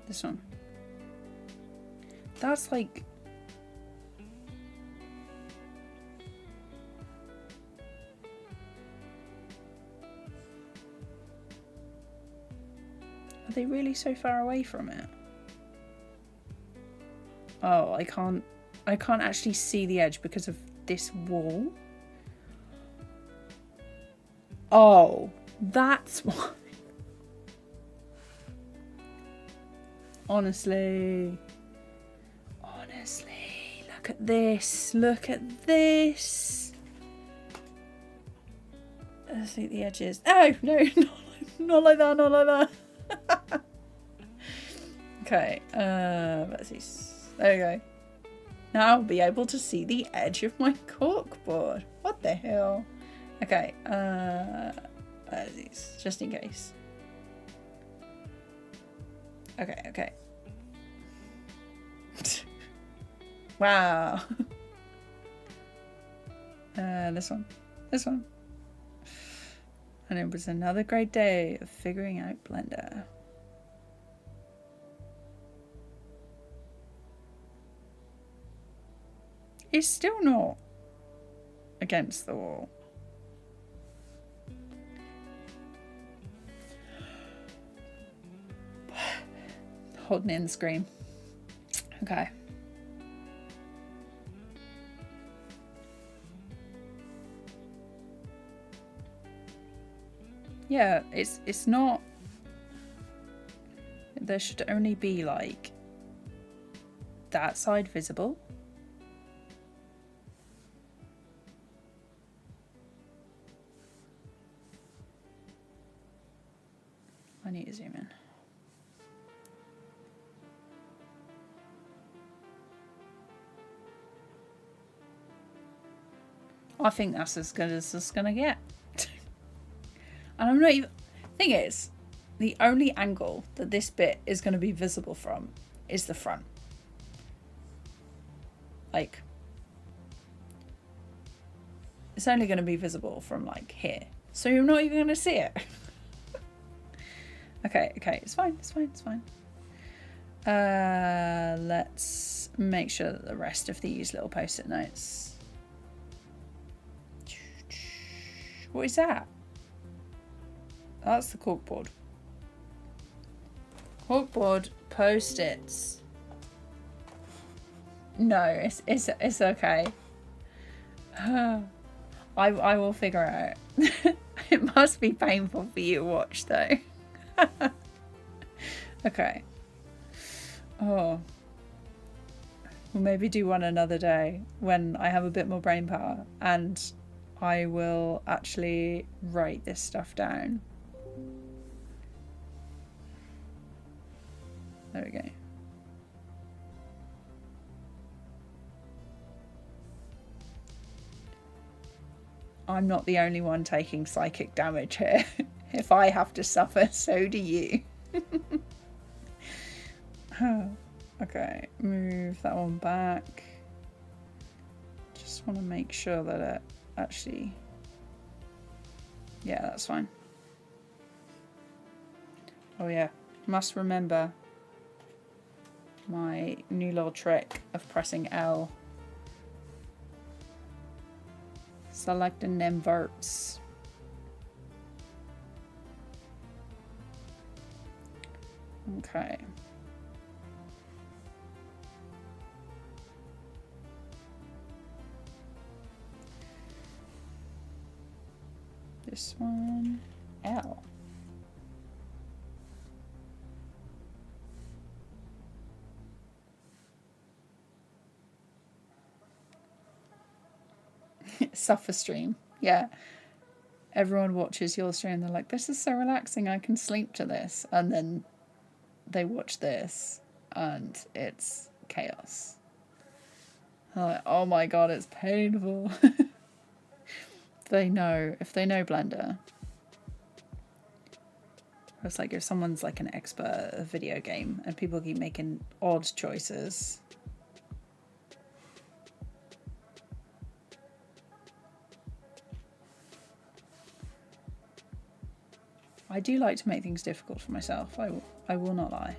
This one. That's like... Are they really so far away from it? Oh, I can't actually see the edge because of this wall. Oh, that's why. Honestly, look at this. Look at this. Let's see the edges. Oh, no, not like that, not like that. Okay, let's see. There we go. Now I'll be able to see the edge of my corkboard. What the hell? Okay, these, just in case. Okay. Wow. This one. And it was another great day of figuring out Blender. It's still not against the wall. Holding in the screen. Okay. Yeah, it's not... There should only be like that side visible. I need to zoom in. I think that's as good as it's gonna get. And I'm not even... Thing is, the only angle that this bit is going to be visible from is the front. Like, it's only going to be visible from like here. So you're not even going to see it. Okay, it's fine. Let's make sure that the rest of these little post-it notes... What is that? That's the corkboard. Corkboard post-its. No, it's okay. I will figure it out. It must be painful for you to watch though. Okay. Oh. We'll maybe do one another day when I have a bit more brain power and I will actually write this stuff down. There we go. I'm not the only one taking psychic damage here. If I have to suffer, so do you. Okay, move that one back. Just Just want to make sure that it actually, yeah, that's fine. Oh yeah, must remember my new little trick of pressing L. Selecting them verts. Okay. This one, L. Suffer stream. Yeah. Everyone watches your stream. They're like, this is so relaxing. I can sleep to this. And then they watch this and it's chaos. They're like, oh my God, it's painful. If they know Blender. It's like if someone's like an expert at a video game and people keep making odd choices. I do like to make things difficult for myself. I will not lie.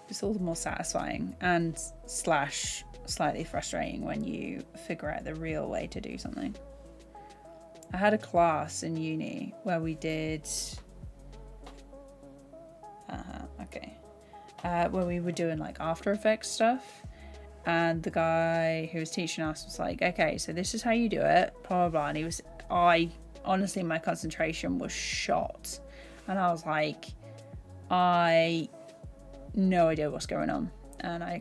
It's all the more satisfying and / slightly frustrating when you figure out the real way to do something. I had a class in uni where we did where we were doing like After Effects stuff, and the guy who was teaching us was like, okay, so this is how you do it, blah blah blah. And I honestly, my concentration was shot, and I was like, I no idea what's going on. And I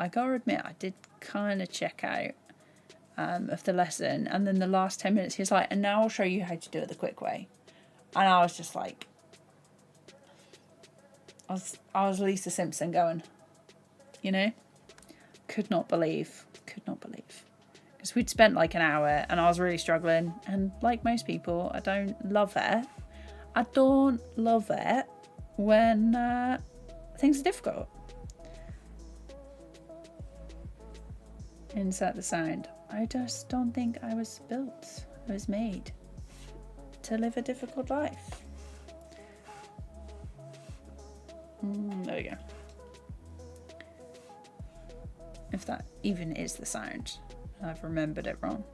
gotta admit, I did kind of check out of the lesson, and then the last 10 minutes he was like, and now I'll show you how to do it the quick way. And I was just like, I was Lisa Simpson going, you know, could not believe, because we'd spent like an hour and I was really struggling, and like most people, I don't love it when things are difficult. Insert the sound. I just don't think I was built, I was made to live a difficult life. There we go. If that even is the sound, I've remembered it wrong.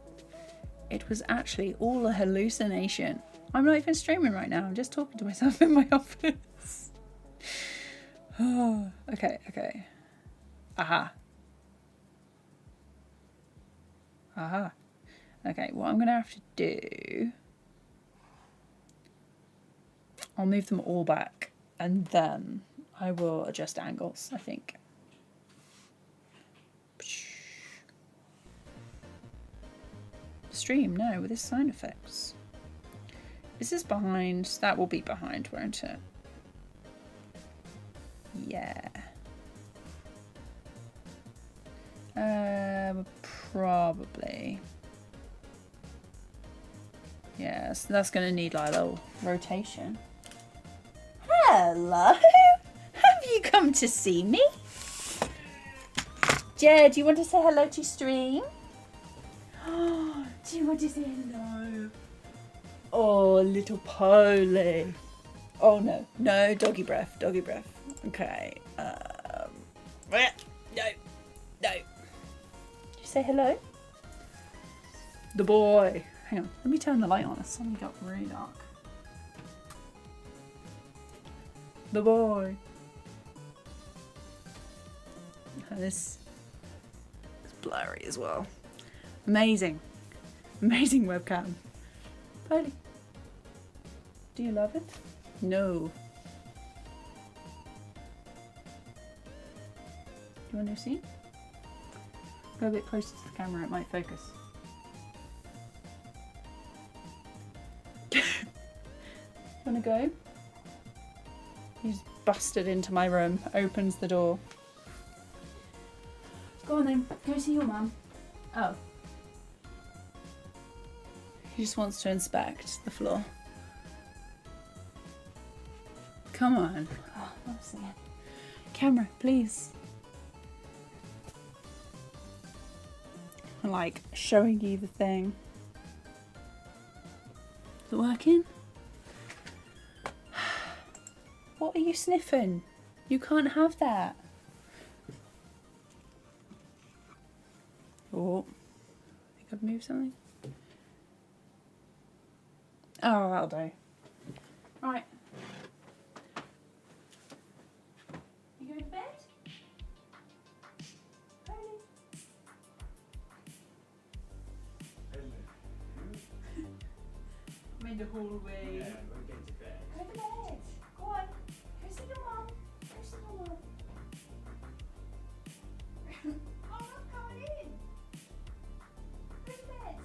It was actually all a hallucination. I'm not even streaming right now, I'm just talking to myself in my office. Oh, okay. Aha. Okay, what I'm going to have to do... I'll move them all back, and then I will adjust angles, I think. Stream, no, with this sound effects. Is this behind? That will be behind, won't it? Yeah. Probably. Yes, that's going to need like a little rotation. Hello! Have you come to see me? Jed, do you want to say hello to stream? Do you want to say hello? Oh, little Polly. Oh no, no, doggy breath. Okay. No. Did you say hello? The boy. Hang on, let me turn the light on. It's suddenly got really dark. The boy. This is blurry as well. Amazing webcam. Polly, do you love it? No. Do you want to see? Go a bit closer to the camera, it might focus. Want to go? He's busted into my room, opens the door. Go on then, go see your mum. Oh. He just wants to inspect the floor. Come on. Oh, what's that? Camera, please. and like showing you the thing. Is it working? What are you sniffing? You can't have that. Oh, I think I've moved something. Oh, that'll do. Right. You going to bed? I'm in the hallway. Yeah, we'll get to bed. Go to bed. Go on. Go see your mum. Go see your mum. Oh, I'm not coming in. Go to bed.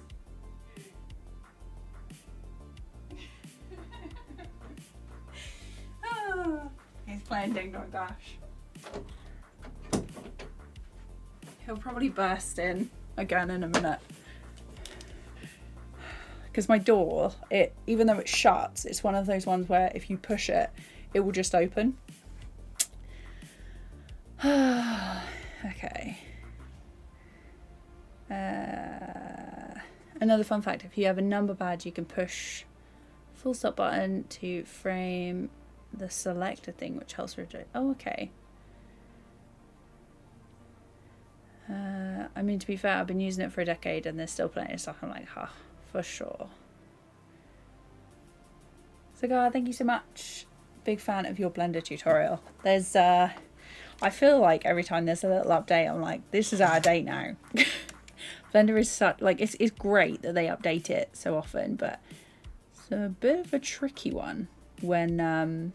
Oh, he's playing Ding Dong Dash. He'll probably burst in again in a minute. Because my door, even though it shuts, it's one of those ones where if you push it, it will just open. Okay. Another fun fact, if you have a number pad, you can push full stop button to frame the selector thing, which helps rotate. Oh, okay. I mean, to be fair, I've been using it for a decade and there's still plenty of stuff I'm like, huh, for sure. So, God, thank you so much. Big fan of your Blender tutorial. There's, I feel like every time there's a little update, I'm like, this is out of date now. Blender is such, like, it's great that they update it so often, but it's a bit of a tricky one when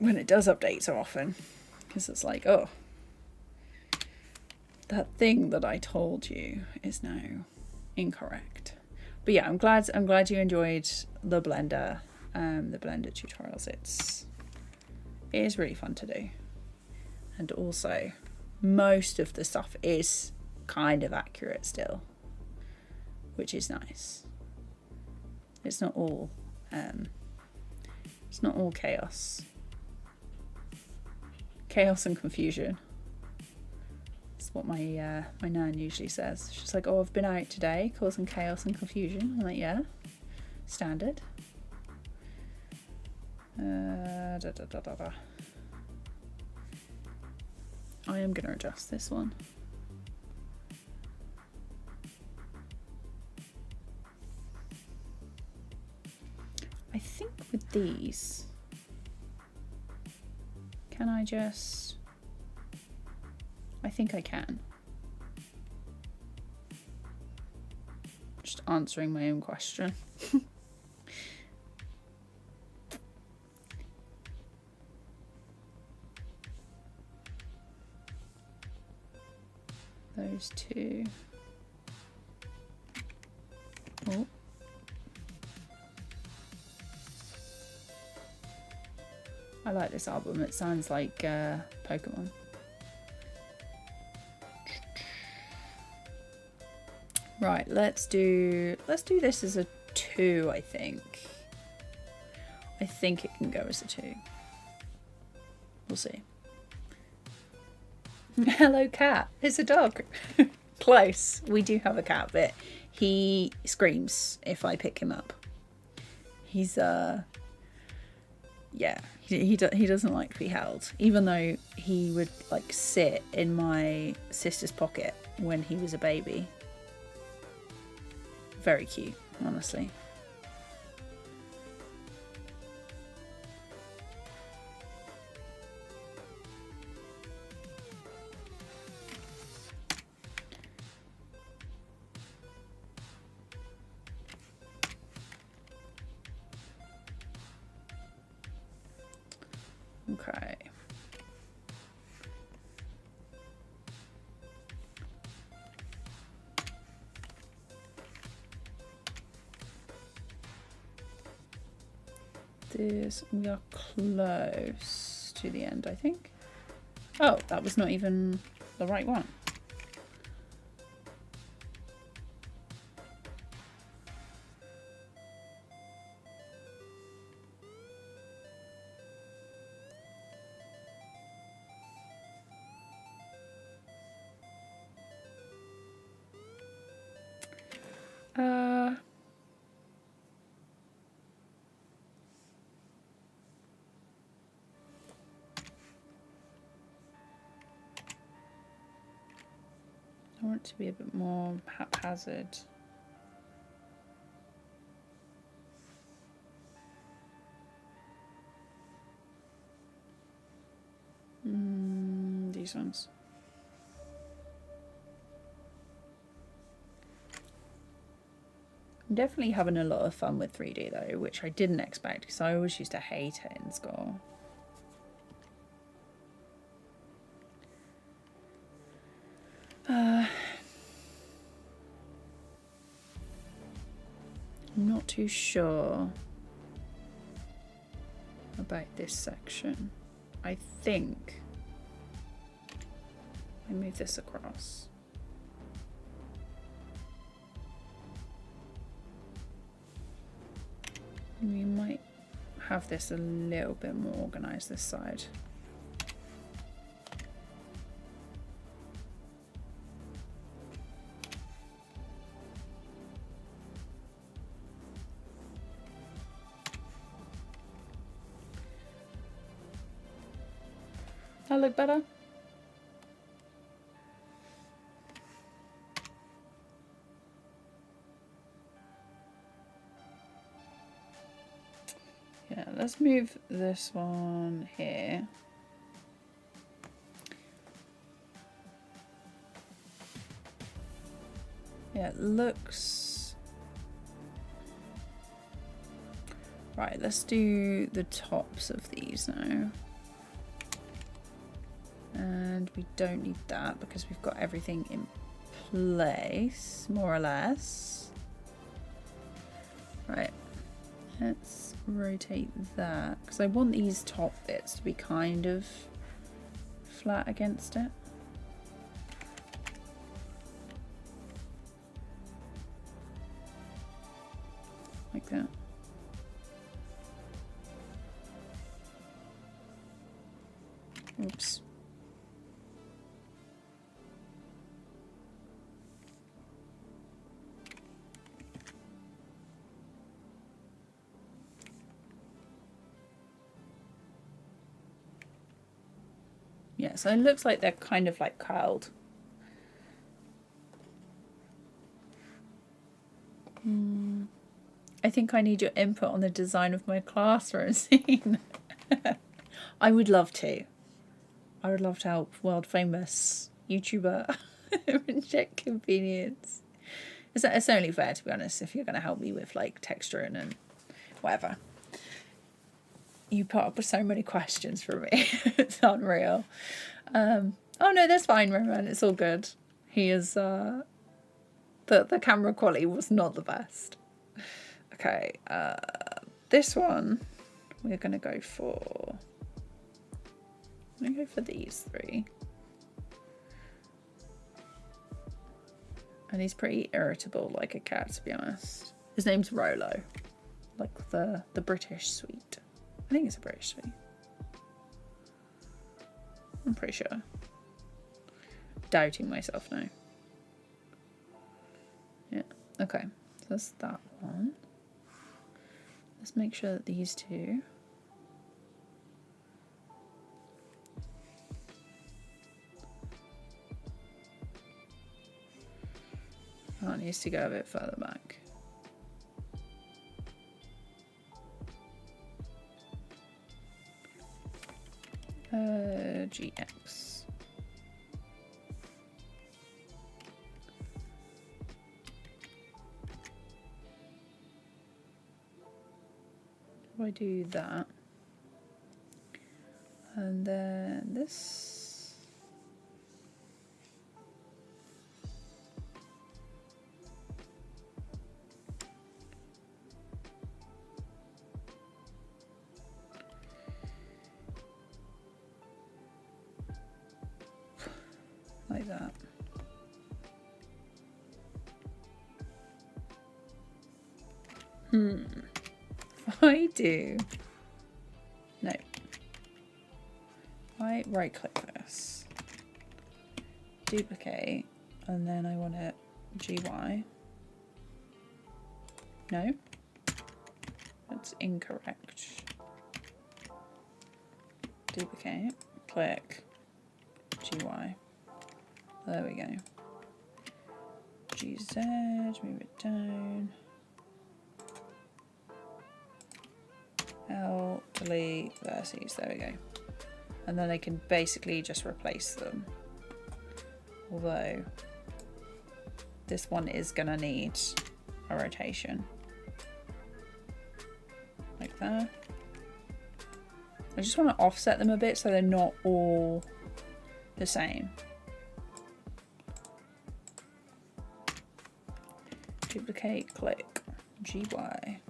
it does update so often. Because it's like, oh, that thing that I told you is now incorrect. But yeah, I'm glad you enjoyed the Blender tutorials. It is really fun to do, and also most of the stuff is kind of accurate still, which is nice. It's not all chaos and confusion. That's what my nan usually says. She's like, oh, I've been out today causing chaos and confusion. I'm like, yeah, standard. I am going to adjust this one. I think with these, can I just... I think I can. Just answering my own question. Those two. Oh. I like this album. It sounds like Pokemon. Right, let's do this as a 2, I think. I think it can go as a 2. We'll see. Hello, cat. It's a dog. Close. We do have a cat, but he screams if I pick him up. He's yeah, he doesn't like to be held, even though he would like sit in my sister's pocket when he was a baby. Very cute, honestly. Okay. We are close to the end, I think. Oh, that was not even the right one. I want it to be a bit more haphazard. These ones. I'm definitely having a lot of fun with 3D though, which I didn't expect because I always used to hate it in school. I'm not too sure about this section. I think I move this across. We might have this a little bit more organized this side. That look better? Yeah, let's move this one here. Yeah, it looks... Right, let's do the tops of these now. And we don't need that because we've got everything in place, more or less. Right, let's rotate that because I want these top bits to be kind of flat against it. Like that. Oops. Yeah, so it looks like they're kind of like curled. I think I need your input on the design of my classroom scene. I would love to. I would love to help world famous YouTuber inject convenience. It's only fair, to be honest, if you're going to help me with like texturing and whatever. You put up with so many questions from me. It's unreal. Oh no, that's fine, Roman. It's all good. He is the camera quality was not the best. Okay, this one we're gonna go for. I'm gonna go for these three. And he's pretty irritable, like a cat, to be honest. His name's Rolo, like the British sweet. I think it's a British sweet. I'm pretty sure. Doubting myself now. Yeah, okay. So that's that one. Let's make sure that these two. Oh, it needs to go a bit further back. GX. If I do that, and then this. Like that. If I do, no. I right click this, duplicate, and then I want it GY. No, that's incorrect. Duplicate, click, GY. There we go. GZ, move it down. L, delete, vertices, there we go. And then I can basically just replace them. Although, this one is gonna need a rotation. Like that. I just want to offset them a bit so they're not all the same. Duplicate, click, GY.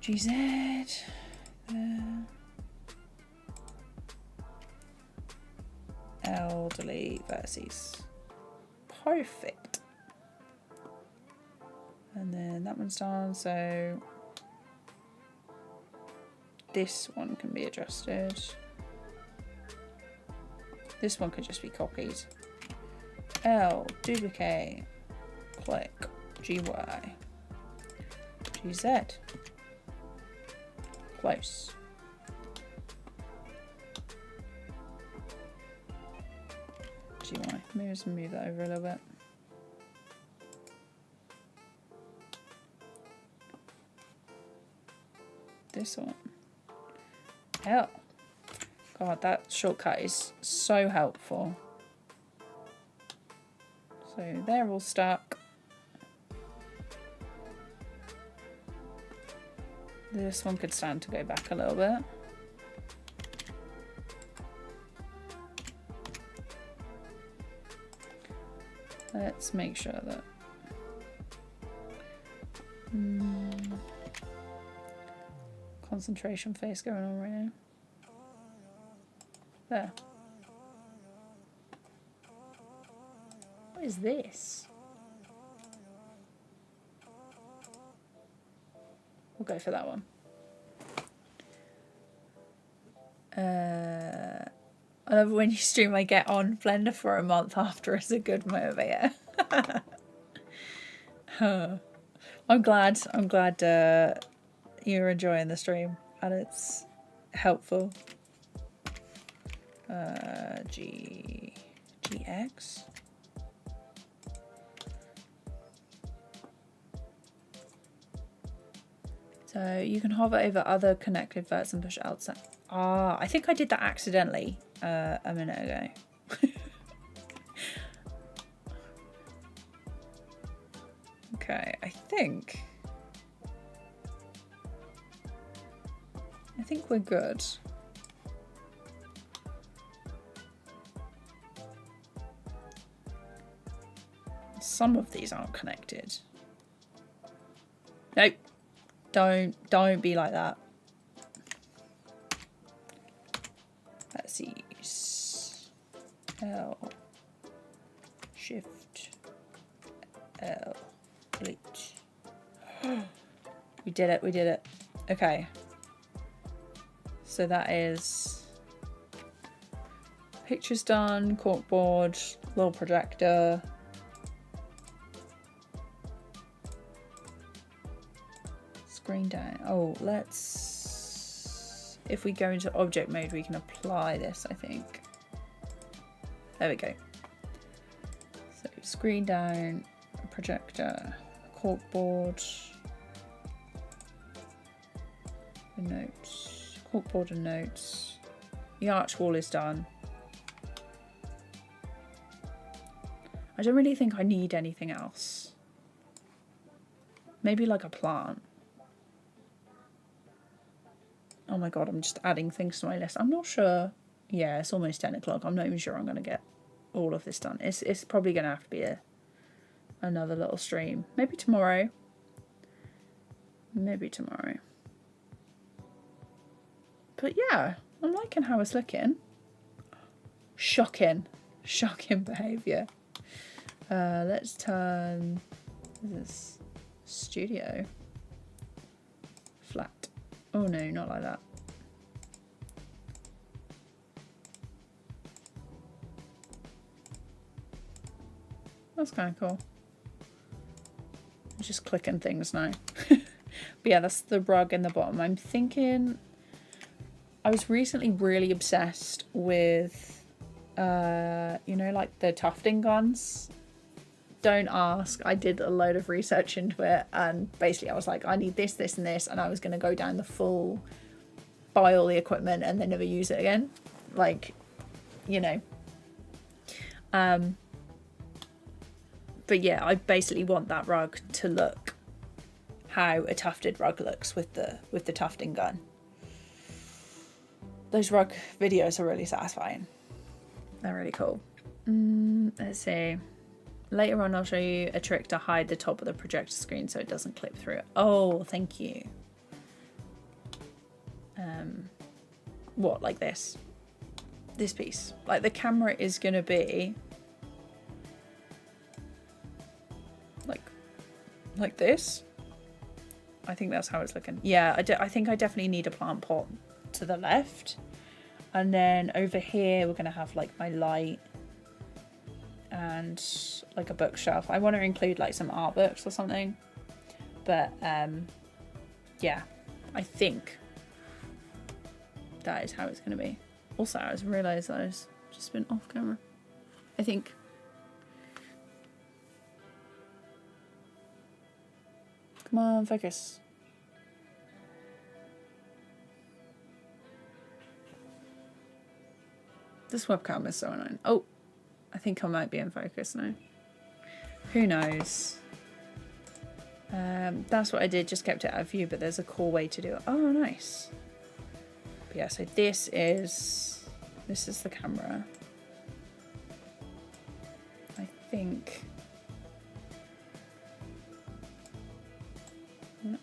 GZ. L, delete, vertices. Perfect. And then that one's done, so this one can be adjusted. This one could just be copied. L, duplicate, click, GY, GZ. Close. GY. Maybe just move that over a little bit. This one. Hell. God, that shortcut is so helpful. So they're all stuck. This one could stand to go back a little bit. Let's make sure that concentration phase going on right now. There. What is this? We'll go for that one. I love when you stream I get on Blender for a month after is a good motivator. I'm glad you're enjoying the stream and it's helpful. GX. So you can hover over other connected verts and push outside. Ah, I think I did that accidentally a minute ago. Okay, I think we're good. Some of these aren't connected. Nope. Don't be like that. Let's see. L. Shift. L. Delete. We did it. We did it. Okay. So that is pictures done. Corkboard. Little projector. Screen down. Oh, let's, if we go into object mode, we can apply this, I think. There we go. So screen down, projector, corkboard, notes, corkboard and notes. The arch wall is done. I don't really think I need anything else. Maybe like a plant. Oh my god, I'm just adding things to my list. I'm not sure. Yeah, it's almost 10 o'clock. I'm not even sure I'm going to get all of this done. It's probably going to have to be another little stream. Maybe tomorrow. Maybe tomorrow. But yeah, I'm liking how it's looking. Shocking. Shocking behaviour. Let's turn this studio flat. Oh no, not like that. That's kind of cool. I'm just clicking things now. But yeah, that's the rug in the bottom. I'm thinking, I was recently really obsessed with, you know, like the tufting guns. Don't ask. I did a load of research into it, and basically I was like, I need this, this, and this, and I was going to go down the full, buy all the equipment and then never use it again. Like, you know. But yeah, I basically want that rug to look how a tufted rug looks with the tufting gun. Those rug videos are really satisfying. They're really cool. Let's see. Later on, I'll show you a trick to hide the top of the projector screen so it doesn't clip through it. Oh, thank you. What, like this? This piece. Like the camera is going to be like this. I think that's how it's looking. Yeah, I think I definitely need a plant pot to the left. And then over here, we're going to have like my light and like a bookshelf. I want to include like some art books or something. But yeah, I think that is how it's going to be. Also, I just realised that I've just been off camera. I think. Come on, focus. This webcam is so annoying. Oh, I think I might be in focus now. Who knows? That's what I did, just kept it out of view, but there's a cool way to do it. Oh, nice. But yeah, so this is the camera. I think.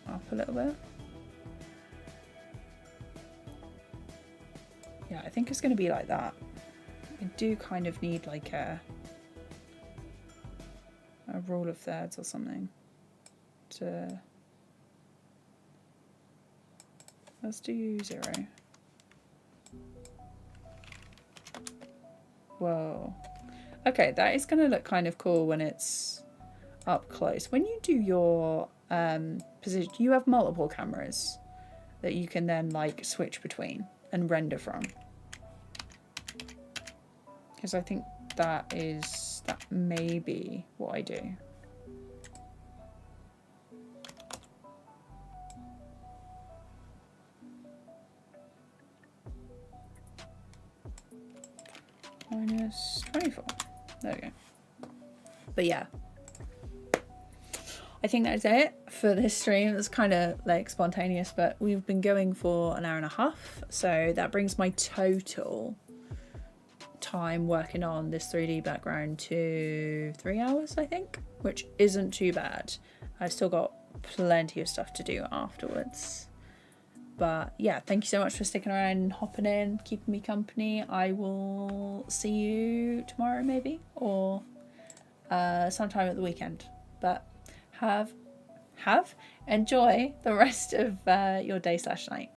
Up a little bit. Yeah, I think it's going to be like that. I do kind of need like a rule of thirds or something to. Let's do 0. Whoa. Okay, that is going to look kind of cool when it's up close. When you do your position, you have multiple cameras that you can then like switch between and render from. Because I think that may be what I do. -24. There we go. But yeah. I think that's it for this stream. It's kind of like spontaneous, but we've been going for an hour and a half. So that brings my total time working on this 3D background to 3 hours, I think, which isn't too bad. I've still got plenty of stuff to do afterwards. But yeah, thank you so much for sticking around and hopping in, keeping me company. I will see you tomorrow maybe, or sometime at the weekend. But enjoy the rest of your day/night.